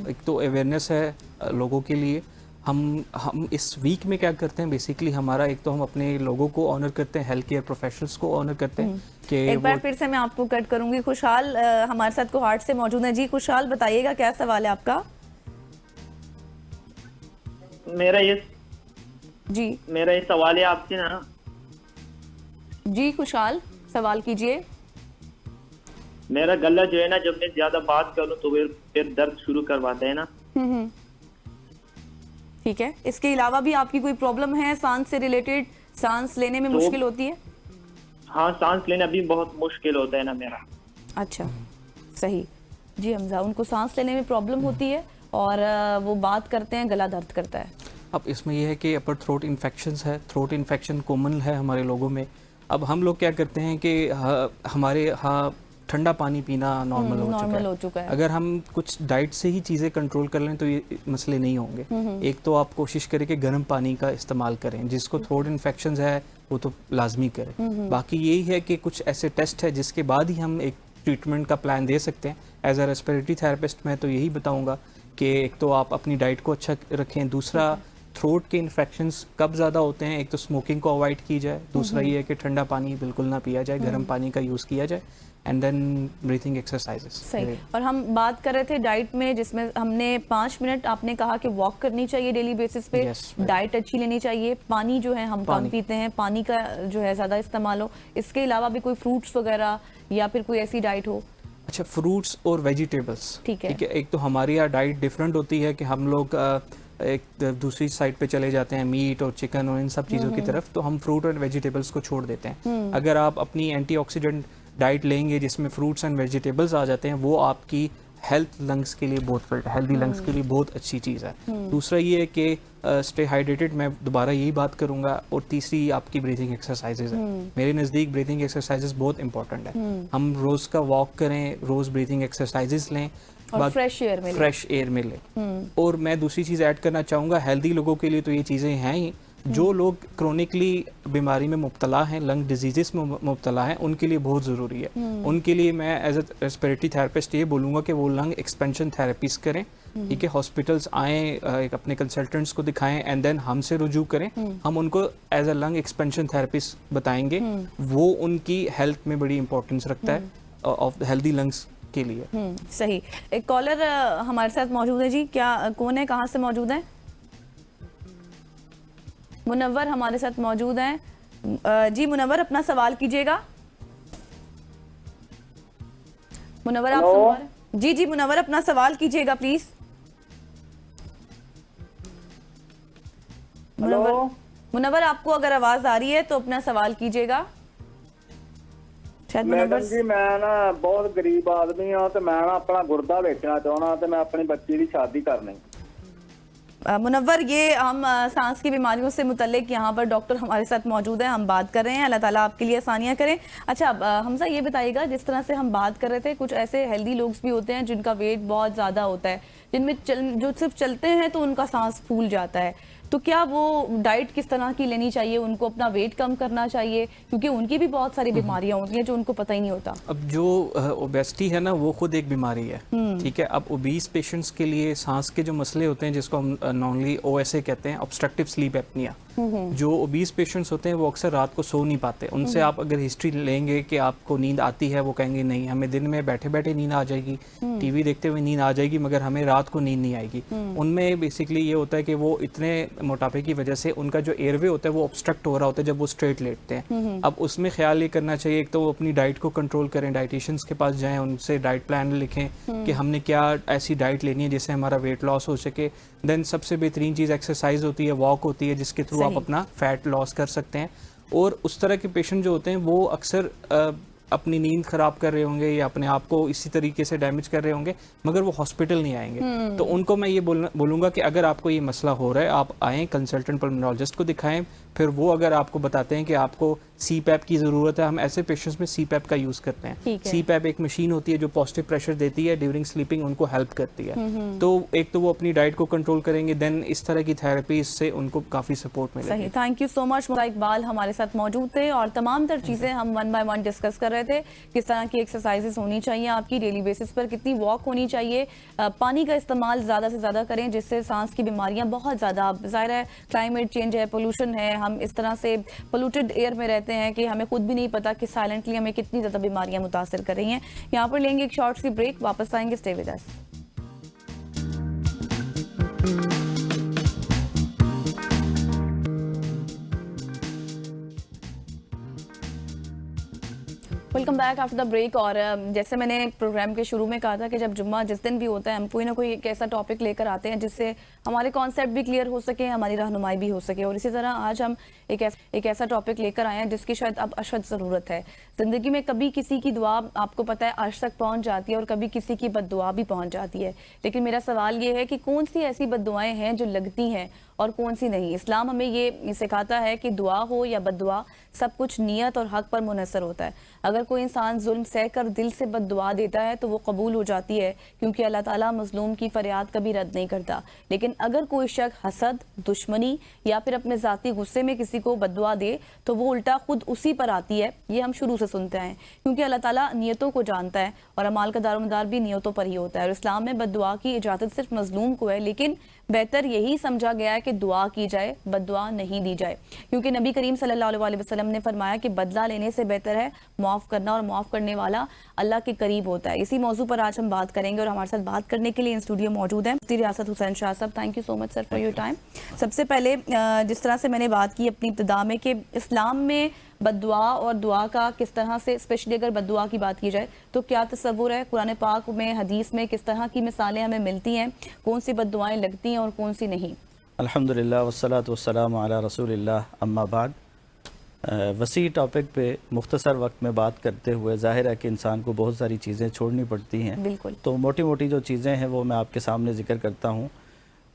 एक तो अवेयरनेस है लोगों के लिए। हम इस वीक में क्या करते हैं, बेसिकली हमारा एक तो हम अपने लोगों को ऑनर करते हैं, हेल्थ केयर प्रोफेशनल्स को ऑनर करते हैं कि एक बार फिर से मैं आपको कट करूंगी। खुशहाल हमारे साथ कोहाट से मौजूद है। जी खुशहाल, बताइएगा क्या सवाल है आपका? मेरा ये सवाल है आपसे ना। जी खुशहाल, सवाल कीजिए। मेरा गला जो है ना, जब मैं ज्यादा बात करूं तो फिर दर्द शुरू करवाता है ना। ठीक है, इसके अलावा भी आपकी कोई प्रॉब्लम है सांस से रिलेटेड? सांस लेने में मुश्किल होती है? हाँ, सांस लेना भी बहुत मुश्किल होता है ना मेरा। अच्छा, सही। जी हमजा, उनको सांस लेने में प्रॉब्लम होती है और वो बात करते हैं, गला दर्द करता है। अब इसमें यह है कि अपर थ्रोट इन्फेक्शंस है, थ्रोट इन्फेक्शन कॉमन है हमारे लोगों में। अब हम लोग क्या करते हैं कि हमारे यहाँ ठंडा पानी पीना नॉर्मल हो चुका है। अगर हम कुछ डाइट से ही चीज़ें कंट्रोल कर लें तो ये मसले नहीं होंगे। एक तो आप कोशिश करें कि गर्म पानी का इस्तेमाल करें, जिसको थ्रोट इन्फेक्शंस है वो तो लाजमी करें। बाकी यही है कि कुछ ऐसे टेस्ट है जिसके बाद ही हम एक ट्रीटमेंट का प्लान दे सकते हैं। एज अ रेस्पिरेटरी थेरेपिस्ट मैं तो यही बताऊंगा कि एक तो आप अपनी डाइट को अच्छा रखें, दूसरा थ्रोट के इन्फेक्शंस कब ज़्यादा होते हैं, एक तो स्मोकिंग को अवॉइड की जाए, दूसरा ये है कि ठंडा पानी बिल्कुल ना पिया जाए, गर्म पानी का यूज़ किया जाए, एंड देन ब्रीथिंग एक्सरसाइजेस। सही। और हम बात कर रहे थे डाइट में, जिसमें हमने 5 मिनट आपने कहा कि वॉक करनी चाहिए डेली बेसिस पे। डाइट अच्छी लेनी चाहिए, पानी जो है हम कम पीते हैं, पानी का जो है ज़्यादा इस्तेमाल हो। इसके अलावा भी कोई फ्रूट्स वगैरह या फिर कोई ऐसी डाइट हो? अच्छा, फ्रूट्स और वेजिटेबल्स, ठीक है। एक तो हमारी यहाँ डाइट डिफरेंट होती है कि हम लोग एक दूसरी साइड पे चले जाते हैं, मीट और चिकन और इन सब चीज़ों की तरफ, तो हम फ्रूट और वेजिटेबल्स को छोड़ देते हैं। अगर आप अपनी एंटीऑक्सीडेंट डाइट लेंगे जिसमें फ्रूट्स एंड वेजिटेबल्स आ जाते हैं, वो आपकी हेल्थ लंग्स के लिए बहुत हेल्दी लंग्स के लिए बहुत अच्छी चीज़ है। दूसरा ये है कि स्टे हाइड्रेटेड, मैं दोबारा यही बात करूंगा। और तीसरी आपकी ब्रीथिंग एक्सरसाइजेज है। मेरे नज़दीक ब्रीथिंग एक्सरसाइजेज बहुत इंपॉर्टेंट है। हम रोज़ का वॉक करें, रोज़ ब्रीथिंग एक्सरसाइजेज लें और फ्रेश एयर में लें। और मैं दूसरी चीज़ ऐड करना चाहूँगा, हेल्दी लोगों के लिए तो ये चीज़ें हैं ही। जो लोग क्रोनिकली बीमारी में मुब्तला हैं, लंग डिजीजेस में मुब्तला हैं, उनके लिए बहुत ज़रूरी है। उनके लिए मैं एज ए रेस्पिरेटरी थेरेपिस्ट ये बोलूँगा कि वो लंग एक्सपेंशन थेरेपीज करें। ठीक है, हॉस्पिटल्स आएँ, अपने कंसल्टेंट्स को दिखाएं, एंड देन हमसे रुजू करें। हम उनको as a lung expansion therapist बताएंगे। वो उनकी हेल्थ में बड़ी इंपॉर्टेंस रखता है ऑफ हेल्दी लंग्स के लिए। सही। एक कॉलर हमारे साथ मौजूद है जी, क्या कौन है, कहाँ से मौजूद है? मुनव्वर हमारे साथ मौजूद हैं। जी मुनव्वर, अपना सवाल कीजिएगा। मुनव्वर आप सुन पा रहे हैं? जी जी मुनव्वर, अपना सवाल कीजिएगा प्लीज। मुनव्वर, आपको अगर आवाज आ रही है तो अपना सवाल कीजिएगा। मैडम जी, मैं ना बहुत गरीब आदमी हाँ, तो मैं ना अपना गुर्दा बेचना चाहना, तो मैं अपनी बच्ची की शादी करनी। मुनव्वर, ये हम सांस की बीमारियों से मुतल्लिक यहाँ पर डॉक्टर हमारे साथ मौजूद हैं, हम बात कर रहे हैं। अल्लाह ताला आपके लिए आसानियाँ करें। अच्छा हमजा, ये बताइएगा, जिस तरह से हम बात कर रहे थे, कुछ ऐसे हेल्दी लोग भी होते हैं जिनका वेट बहुत ज़्यादा होता है, जिनमें जो सिर्फ चलते हैं तो उनका सांस फूल जाता है, तो क्या वो डाइट किस तरह की लेनी चाहिए? उनको अपना वेट कम करना चाहिए? क्योंकि उनकी भी बहुत सारी बीमारियां होती हैं जो उनको पता ही नहीं होता। अब जो ओबेसिटी है ना, वो खुद एक बीमारी है। ठीक है, अब ओबीस पेशेंट्स के लिए सांस के जो मसले होते हैं, जिसको हम नॉर्मली OSA कहते हैं, ऑब्स्ट्रक्टिव स्लीप एपनिया, जो ओबीस पेशेंट्स होते हैं वो अक्सर रात को सो नहीं पाते। उनसे आप अगर हिस्ट्री लेंगे कि आपको नींद आती है, वो कहेंगे नहीं, हमें दिन में बैठे बैठे नींद आ जाएगी, टीवी देखते हुए नींद आ जाएगी, मगर हमें रात को नींद नहीं आएगी। उनमें बेसिकली ये होता है कि वो इतने मोटापे की वजह से उनका जो एयरवे होता है वो ऑब्स्ट्रक्ट हो रहा होता है जब वो स्ट्रेट लेटते हैं। अब उसमें ख्याल ये करना चाहिए, एक तो वो अपनी डाइट को कंट्रोल करें, डाइटिशियंस के पास जाएं, उनसे डाइट प्लान लिखें कि हमने क्या ऐसी डाइट लेनी है जिससे हमारा वेट लॉस हो सके। देन सबसे बेहतरीन चीज़ एक्सरसाइज होती है, वॉक होती है, जिसके थ्रू आप अपना फैट लॉस कर सकते हैं। और उस तरह के पेशेंट जो होते हैं वो अक्सर अपनी नींद खराब कर रहे होंगे या अपने आप को इसी तरीके से डैमेज कर रहे होंगे, मगर वो हॉस्पिटल नहीं आएंगे। तो उनको मैं ये बोलूँगा कि अगर आपको ये मसला हो रहा है, आप आएँ, कंसल्टेंट पल्मोनोलॉजिस्ट को दिखाएं, फिर वो अगर आपको बताते हैं कि आपको CPAP की ज़रूरत है, हम ऐसे पेशेंट्स में CPAP का यूज़ करते हैं। CPAP एक मशीन होती है जो पॉजिटिव प्रेशर देती है, ड्यूरिंग स्लीपिंग उनको हेल्प करती है। तो एक तो वो अपनी डाइट को कंट्रोल करेंगे, देन इस तरह की थेरेपी से उनको काफ़ी सपोर्ट मिलेगी। सही, thank you so much. Murtaza Iqbal हमारे साथ मौजूद थे और तमाम तर चीज़ें हम 1 बाय 1 डिस्कस कर रहे थे। किस तरह की एक्सरसाइजेस होनी चाहिए आपकी डेली बेसिस पर, कितनी वॉक होनी चाहिए, पानी का इस्तेमाल ज़्यादा से ज़्यादा करें, जिससे सांस की बीमारियाँ बहुत ज़्यादा, ज़ाहिर है क्लाइमेट चेंज है, पोल्यूशन है, हम इस तरह से पोल्यूटेड एयर में रहते हैं कि हमें खुद भी नहीं पता कि साइलेंटली हमें कितनी ज़्यादा बीमारियां मुतासिर कर रही हैं। यहाँ पर लेंगे एक शॉर्ट सी ब्रेक, वापस आएंगे, stay with us. Welcome back after the break. और जैसे मैंने प्रोग्राम के शुरू में कहा था कि जब जुम्मा जिस दिन भी होता है हम कोई ना कोई एक ऐसा टॉपिक लेकर आते हैं जिससे हमारे कॉन्सेप्ट भी क्लियर हो सके, हमारी रहनुमाई भी हो सके। और इसी तरह आज हम एक ऐसा टॉपिक लेकर आए हैं जिसकी शायद अब अशद ज़रूरत है। ज़िंदगी में कभी किसी की दुआ आपको पता है अर्श तक पहुँच जाती है और कभी किसी की बद्दुआ भी पहुँच जाती है। लेकिन मेरा सवाल ये है कि कौन सी ऐसी बद्दुआएं हैं जो लगती हैं और कौन सी नहीं। इस्लाम हमें ये सिखाता है कि दुआ हो या बद्दुआ सब कुछ नियत और हक पर मुनहसर होता है। अगर कोई इंसान जुल्म सहकर दिल से बद्दुआ देता है तो वो कबूल हो जाती है, क्योंकि अल्लाह ताला मजलूम की फरियाद कभी रद्द नहीं करता। लेकिन अगर कोई शख्स हसद, दुश्मनी या फिर अपने ज़ाती गुस्से में किसी को बद्दुआ दे तो वो उल्टा खुद उसी पर आती है। ये हम शुरू से सुनते हैं, क्योंकि अल्लाह ताला नियतों को जानता है और अमाल का दारोमदार भी नियतों पर ही होता है। और इस्लाम में बद्दुआ की इजाज़त सिर्फ मजलूम को है, लेकिन बेहतर यही समझा गया है कि दुआ की जाए, बद्दुआ नहीं दी जाए, क्योंकि नबी करीम सल्लल्लाहु अलैहि वसल्लम ने फरमाया कि बदला लेने से बेहतर है माफ़ करना, और माफ़ करने वाला अल्लाह के करीब होता है। इसी मौजू पर आज हम बात करेंगे और हमारे साथ बात करने के लिए इन स्टूडियो मौजूद हैं मुफ्ती रियासत हुसैन शाह साहब। Thank you so much sir for your time. सबसे पहले जिस तरह से मैंने बात की अपनी इब्तिदा में कि इस्लाम में बद्दुआ और दुआ का किस तरह से, स्पेशली अगर बद्दुआ की बात की जाए तो क्या तस्वुर है, कुरान पाक में, हदीस में किस तरह की मिसालें हमें मिलती हैं, कौन सी बद्दुआएं लगती हैं और कौन सी नहीं? अल्हम्दुलिल्लाह वस्सलातु वस्सलामु अला रसूलिल्लाह, अम्मा बाद। वसी टॉपिक पे मुख्तसर वक्त में बात करते हुए ज़ाहिर है कि इंसान को बहुत सारी चीज़ें छोड़नी पड़ती हैं। बिल्कुल। तो मोटी मोटी जो चीज़ें हैं वो मैं आपके सामने ज़िक्र करता हूँ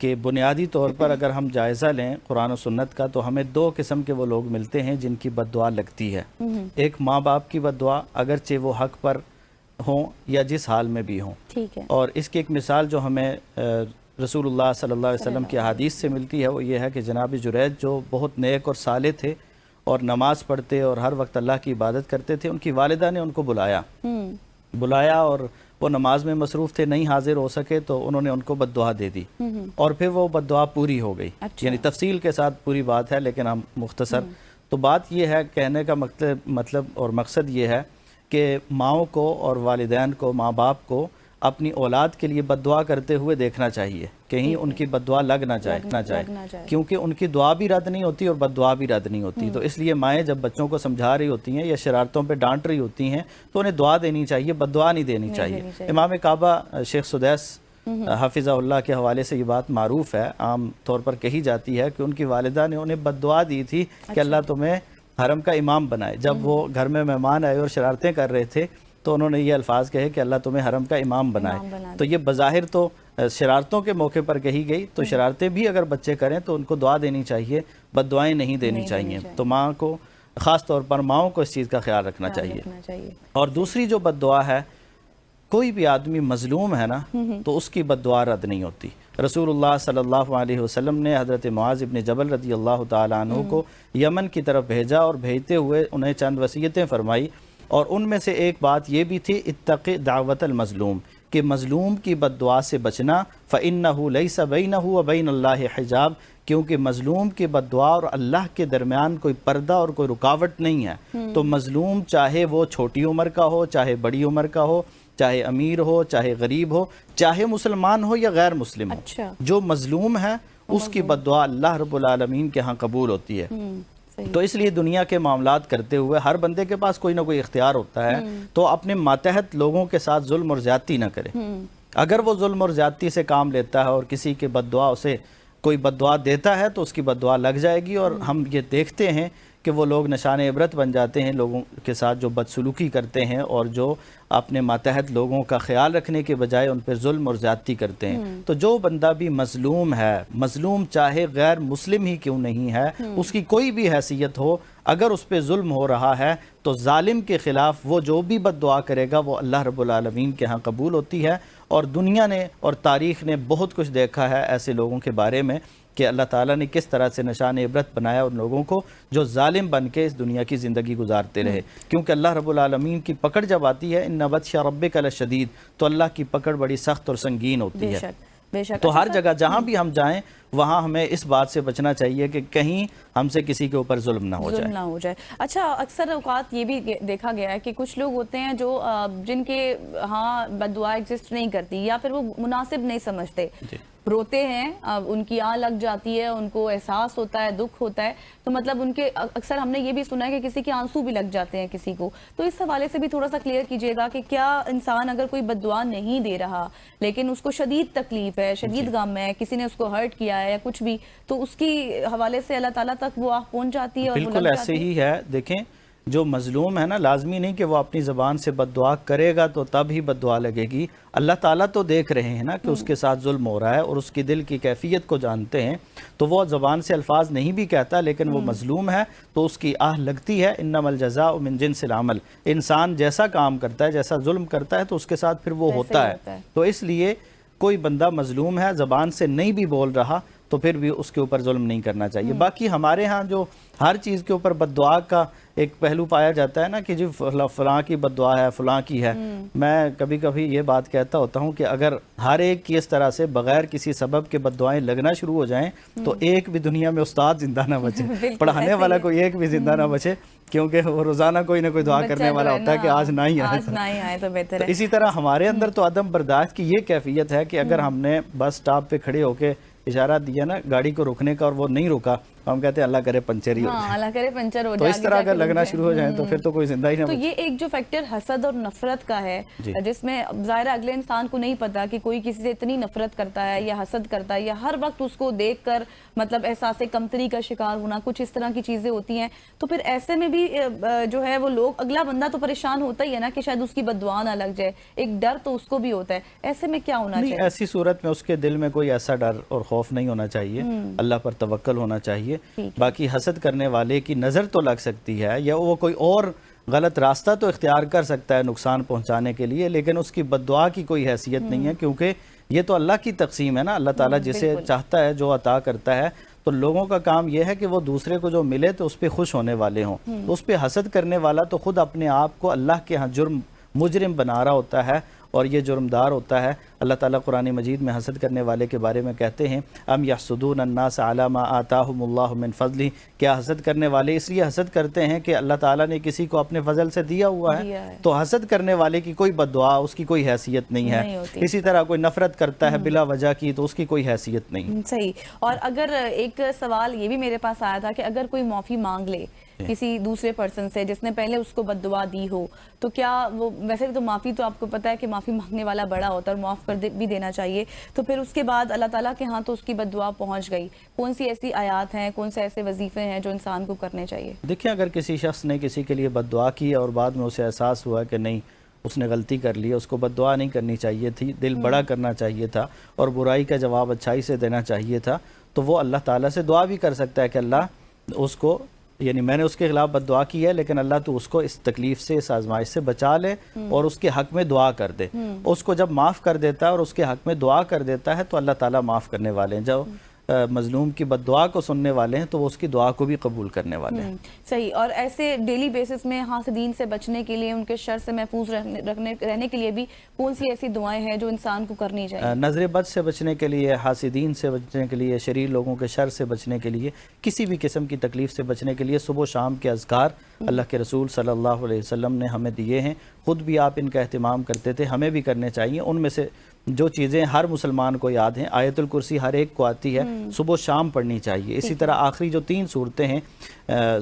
कि बुनियादी तौर पर अगर हम जायज़ा लें कुरान और सुन्नत का तो हमें दो किस्म के वो लोग मिलते हैं जिनकी बद्दुआ लगती है। एक माँ बाप की बद्दुआ, अगरचे वो हक पर हों या जिस हाल में भी हों। ठीक है। और इसकी एक मिसाल जो हमें रसूलुल्लाह सल्लल्लाहु अलैहि वसल्लम की हदीस से मिलती है वो ये है कि जनाब जुरैज जो बहुत नेक और साले थे और नमाज़ पढ़ते और हर वक्त अल्लाह की इबादत करते थे, उनकी वालिदा ने उनको बुलाया और वो नमाज में मसरूफ़ थे, नहीं हाजिर हो सके तो उन्होंने उनको बद्दुआ दे दी और फिर वो बद्दुआ पूरी हो गई। अच्छा। यानी तफसील के साथ पूरी बात है लेकिन हम मुख्तसर। तो बात ये है, कहने का मतलब और मकसद ये है कि माओ को और वालिदैन को, माँ बाप को अपनी औलाद के लिए बद्दुआ करते हुए देखना चाहिए, कहीं उनकी बद्दुआ लग ना जाए, क्योंकि उनकी दुआ भी रद्द नहीं होती और बद्दुआ भी रद्द नहीं होती। तो इसलिए माएँ जब बच्चों को समझा रही होती हैं या शरारतों पे डांट रही होती हैं तो उन्हें दुआ देनी चाहिए, बद्दुआ नहीं देनी चाहिए। इमाम काबा शेख सुदैस हाफिज़हुल्लाह के हवाले से ये बात मारूफ है, आम तौर पर कही जाती है कि उनकी वालिदा ने उन्हें बद्दुआ दी थी कि अल्लाह तुम्हें हरम का इमाम बनाए। जब वो घर में मेहमान आए और शरारतें कर रहे थे तो उन्होंने ये अल्फाज कहे कि अल्लाह तुम्हें हरम का इमाम बनाए। तो ये बज़ाहिर तो शरारतों के मौके पर कही गई, तो शरारतें भी अगर बच्चे करें तो उनको दुआ देनी चाहिए, बद्दुआएं नहीं देनी चाहिए। तो माँ को, ख़ास तौर पर माओं को इस चीज़ का ख्याल रखना चाहिए। और दूसरी जो बद्दुआ है, कोई भी आदमी मजलूम है ना तो उसकी बद्दुआ रद्द नहीं होती। रसूलुल्लाह सल्लल्लाहु अलैहि वसल्लम ने हज़रत मुआज़ इब्न जबल रज़ी अल्लाह ताला अन्हु को यमन की तरफ भेजा और भेजते हुए उन्हें चंद वसीयतें फरमाई और उनमें से एक बात ये भी थी, इत्तक़ि दावतल मज़लूम, कि मज़लूम की बद्दुआ से बचना। फ़इन्नहु लैसा बैनहु व बैनल्लाहि हिजाब, क्योंकि मज़लूम की बद्दुआ और अल्लाह के दरमियान कोई पर्दा और कोई रुकावट नहीं है। तो मज़लूम चाहे वो छोटी उम्र का हो, चाहे बड़ी उम्र का हो, चाहे अमीर हो, चाहे गरीब हो, चाहे मुसलमान हो या गैर मुस्लिम हो, अच्छा। जो मज़लूम है उसकी बद्दुआ अल्लाह रब्बुल आलमीन के यहाँ कबूल होती है। तो इसलिए दुनिया के मामलात करते हुए हर बंदे के पास कोई ना कोई इख्तियार होता है, तो अपने मातहत लोगों के साथ जुल्म और ज्यादती न करे। अगर वो जुल्म और ज्यादती से काम लेता है और किसी के बद्दुआ उसे कोई बद्दुआ देता है तो उसकी बद्दुआ लग जाएगी। और हम ये देखते हैं कि वो लोग निशान इबरत बन जाते हैं लोगों के साथ जो बदसलूकी करते हैं और जो अपने मातहत लोगों का ख्याल रखने के बजाय उन पर जुल्म और ज़्यादती करते हैं। तो जो बंदा भी मजलूम है, मजलूम चाहे गैर मुस्लिम ही क्यों नहीं है, उसकी कोई भी हैसियत हो, अगर उस पर जुल्म हो रहा है तो जालिम के ख़िलाफ़ वो जो भी बद्दुआ करेगा वो अल्लाह रब्बुल आलमीन के यहाँ कबूल होती है। और दुनिया ने और तारीख़ ने बहुत कुछ देखा है ऐसे लोगों के बारे में कि अल्लाह ताला ने किस तरह से निशान इबरत बनाया उन लोगों को जो जालिम बन के इस दुनिया की ज़िंदगी गुजारते रहे। क्योंकि अल्लाह रब्बुल आलमीन की पकड़ जब आती है, इन्ना बत्शा रब्बिका लशदीद, तो अल्लाह की पकड़ बड़ी सख्त और संगीन होती है। बेशक। तो हर जगह जहाँ भी हम जाएं वहाँ हमें इस बात से बचना चाहिए कि कहीं हमसे किसी के ऊपर जुल्म ना हो जुल्म जाए। ना हो जाए। अच्छा, अक्सर औकात ये भी देखा गया है कि कुछ लोग होते हैं जो जिनके हाँ बद्दुआ एग्जिस्ट नहीं करती या फिर वो मुनासिब नहीं समझते, रोते हैं, उनकी आँख लग जाती है, उनको एहसास होता है, दुख होता है, तो मतलब उनके अक्सर हमने ये भी सुना है कि किसी के आंसू भी लग जाते हैं किसी को। तो इस हवाले से भी थोड़ा सा क्लियर कीजिएगा कि क्या इंसान अगर कोई बद्दुआ नहीं दे रहा लेकिन उसको शदीद तकलीफ है, शदीद गम है, किसी ने उसको हर्ट किया है या कुछ भी, तो उसकी हवाले से अल्लाह ताला तक वो आँख पहुंच जाती है? और बिल्कुल ऐसे ही है। देखें, जो मजलूम है ना, लाजमी नहीं कि वो अपनी ज़बान से बद्दुआ करेगा तो तब ही बद्दुआ लगेगी। अल्लाह ताला तो देख रहे हैं ना कि उसके साथ जुल्म हो रहा है और उसकी दिल की कैफियत को जानते हैं, तो वो ज़बान से अल्फाज नहीं भी कहता, लेकिन वो मजलूम है तो उसकी आह लगती है। इन्नमल जज़ाउ मिन जिनसिल अमल, इंसान जैसा काम करता है, जैसा जुल्म करता है तो उसके साथ फिर वो होता है। तो इसलिए कोई बंदा मजलूम है, ज़बान से नहीं भी बोल रहा तो फिर भी उसके ऊपर जुल्म नहीं करना चाहिए। बाकी हमारे यहाँ जो हर चीज़ के ऊपर बद्दुआ का एक पहलू पाया जाता है ना कि जी फलां की बद्दुआ है, फलां की है। मैं कभी कभी ये बात कहता होता हूँ कि अगर हर एक की इस तरह से बगैर किसी सबब के बद्दुआएं लगना शुरू हो जाएं तो एक भी दुनिया में उस्ताद जिंदा ना बचे, पढ़ाने वाला कोई एक भी जिंदा ना बचे, क्योंकि वो रोज़ाना कोई ना कोई दुआ करने वाला होता है कि आज ना ही आए तो बेहतर है। इसी तरह हमारे अंदर तो अदम बर्दाश्त की ये कैफियत है कि अगर हमने बस स्टॉप पे खड़े होके इशारा दिया ना गाड़ी को रोकने का और वो नहीं रोका तो हम कहते हैं अल्लाह करे पंचर ही हो जाए। अल्लाह करे पंचर हो तो जाए। इस तरह अगर लगना शुरू हो जाए तो फिर तो कोई जिंदा ही ना तो बचे। ये एक जो फैक्टर हसद और नफरत का है, जिसमें ज़ाहिर अगले इंसान को नहीं पता कि कोई किसी से इतनी नफरत करता है या हसद करता है या हर वक्त उसको देखकर मतलब एहसास कमतरी का शिकार होना, कुछ इस तरह की चीजें होती हैं। तो फिर ऐसे में भी जो है वो लोग, अगला बंदा तो परेशान होता ही है ना कि शायद उसकी बद्दुआ ना लग जाए, एक डर तो उसको भी होता है। ऐसे में क्या होना चाहिए? ऐसी सूरत में उसके दिल में कोई ऐसा डर और खौफ नहीं होना चाहिए, अल्लाह पर तवक्कल होना चाहिए। बाकी हसद करने वाले की नज़र तो लग सकती है या वो कोई और गलत रास्ता तो इख्तियार कर सकता है नुकसान पहुंचाने के लिए, लेकिन उसकी बद्दुआ की कोई हैसियत नहीं है, क्योंकि ये तो अल्लाह की तकसीम है ना। अल्लाह ताला जिसे चाहता है जो अता करता है, तो लोगों का काम यह है कि वो दूसरे को जो मिले तो उस पर खुश होने वाले हों। तो उस पर हसद करने वाला तो खुद अपने आप को अल्लाह के यहाँ जुर्म मुजरिम बना रहा होता है और ये जुर्मदार होता है। अल्लाह ताला कुरान मजीद में हसद करने वाले के बारे में कहते हैं, अम यहसुदून अन्नास अला मा आताहुमुल्लाहु मिन फज़ली, क्या हसद करने वाले इसलिए हसद करते हैं कि अल्लाह ताला ने किसी को अपने फजल से दिया हुआ है। तो हसद करने वाले की कोई बद्दुआ, उसकी कोई हैसियत नहीं है। इसी तरह कोई नफरत करता है बिला वजह की तो उसकी कोई हैसियत नहीं। सही। और अगर एक सवाल ये भी मेरे पास आया था कि अगर कोई माफ़ी मांग ले किसी दूसरे पर्सन से जिसने पहले उसको बद्दुआ दी हो, तो क्या वो, वैसे तो माफ़ी तो आपको पता है कि माफ़ी मांगने वाला बड़ा होता है और माफ़ कर भी देना चाहिए, तो फिर उसके बाद अल्लाह ताला के हाथ तो उसकी बद्दुआ पहुंच गई, कौन सी ऐसी आयात हैं, कौन से ऐसे वजीफे हैं जो इंसान को करने चाहिए? देखिए, अगर किसी शख्स ने किसी के लिए बद्दुआ की और बाद में उसे एहसास हुआ कि नहीं उसने गलती कर ली, उसको बद्दुआ नहीं करनी चाहिए थी, दिल बड़ा करना चाहिए था और बुराई का जवाब अच्छाई से देना चाहिए था, तो वो अल्लाह ताला से दुआ भी कर सकता है कि अल्लाह उसको, यानी मैंने उसके खिलाफ बद्दुआ की है लेकिन अल्लाह तो उसको इस तकलीफ से, इस आजमाइश से बचा ले और उसके हक में दुआ कर दे। उसको जब माफ़ कर देता है और उसके हक में दुआ कर देता है तो अल्लाह ताला माफ़ करने वाले हैं। जब मजलूम की बद्दुआ को सुनने वाले हैं तो वो उसकी दुआ को भी कबूल करने वाले हैं। सही। और ऐसे डेली बेसिस में हासिदीन से बचने के लिए, उनके शर से महफूज रहने के लिए भी कौन सी ऐसी दुआएं हैं जो इंसान को करनी चाहिए? नज़र बद से बचने के लिए, हासिदीन से बचने के लिए, शरीर लोगों के शर से बचने के लिए, किसी भी किस्म की तकलीफ से बचने के लिए सुबह शाम के अज़कार अल्लाह के रसूल सल्लल्लाहु अलैहि वसल्लम ने हमें दिए हैं। ख़ुद भी आप इनका एहतमाम करते थे, हमें भी करने चाहिए। उनमें से जो चीज़ें हर मुसलमान को याद हैं, आयतुल कुर्सी हर एक को आती है, सुबह शाम पढ़नी चाहिए। इसी तरह आखिरी जो 3 सूरतें हैं,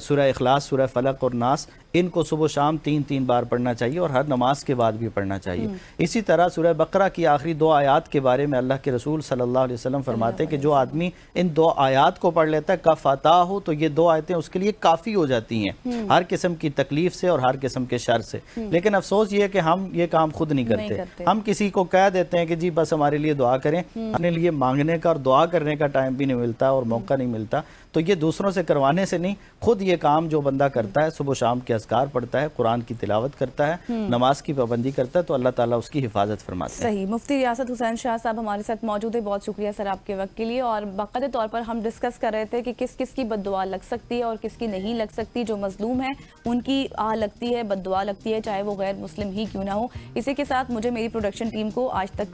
सूरह इखलास, सूरह फलक और नास, इनको सुबह शाम 3-3 बार पढ़ना चाहिए और हर नमाज के बाद भी पढ़ना चाहिए। इसी तरह सूरह बकरा की आखिरी 2 आयात के बारे में अल्लाह के रसूल सल्लल्लाहु अलैहि वसल्लम फरमाते हैं कि जो आदमी इन 2 आयात को पढ़ लेता है कफ़ाता हो, तो ये 2 आयतें उसके लिए काफ़ी हो जाती हैं हर किस्म की तकलीफ से और हर किस्म के शर से। लेकिन अफसोस ये है कि हम ये काम खुद नहीं करते। हम किसी को कह देते हैं कि जी बस हमारे लिए दुआ करें, अपने लिए मांगने का और दुआ करने का टाइम भी नहीं मिलता और मौका नहीं मिलता। तो ये दूसरों से करवाने से नहीं, खुद ये काम जो बंदा करता है, सुबह शाम के अज़कार पढ़ता है, कुरान की तिलावत करता है, नमाज की पाबंदी करता है, तो अल्लाह ताला उसकी हिफाजत फरमाते हैं। सही। मुफ्ती रियासत हुसैन शाह साहब हमारे साथ मौजूद है, बहुत शुक्रिया सर आपके वक्त के लिए। और बाकायदे तौर पर हम डिस्कस कर रहे थे कि किस किस की बद्दुआ लग सकती है और किसकी नहीं लग सकती। जो मजलूम है उनकी लगती है, बद्दुआ लगती है, चाहे वो गैर मुस्लिम ही क्यों ना हो। इसी के साथ मुझे, मेरी प्रोडक्शन टीम को आज तक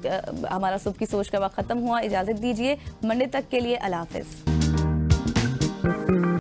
हमारा सुबह की सोच का वक्त खत्म हुआ। इजाजत दीजिए, मंडे तक के लिए अल्लाह हाफिज़।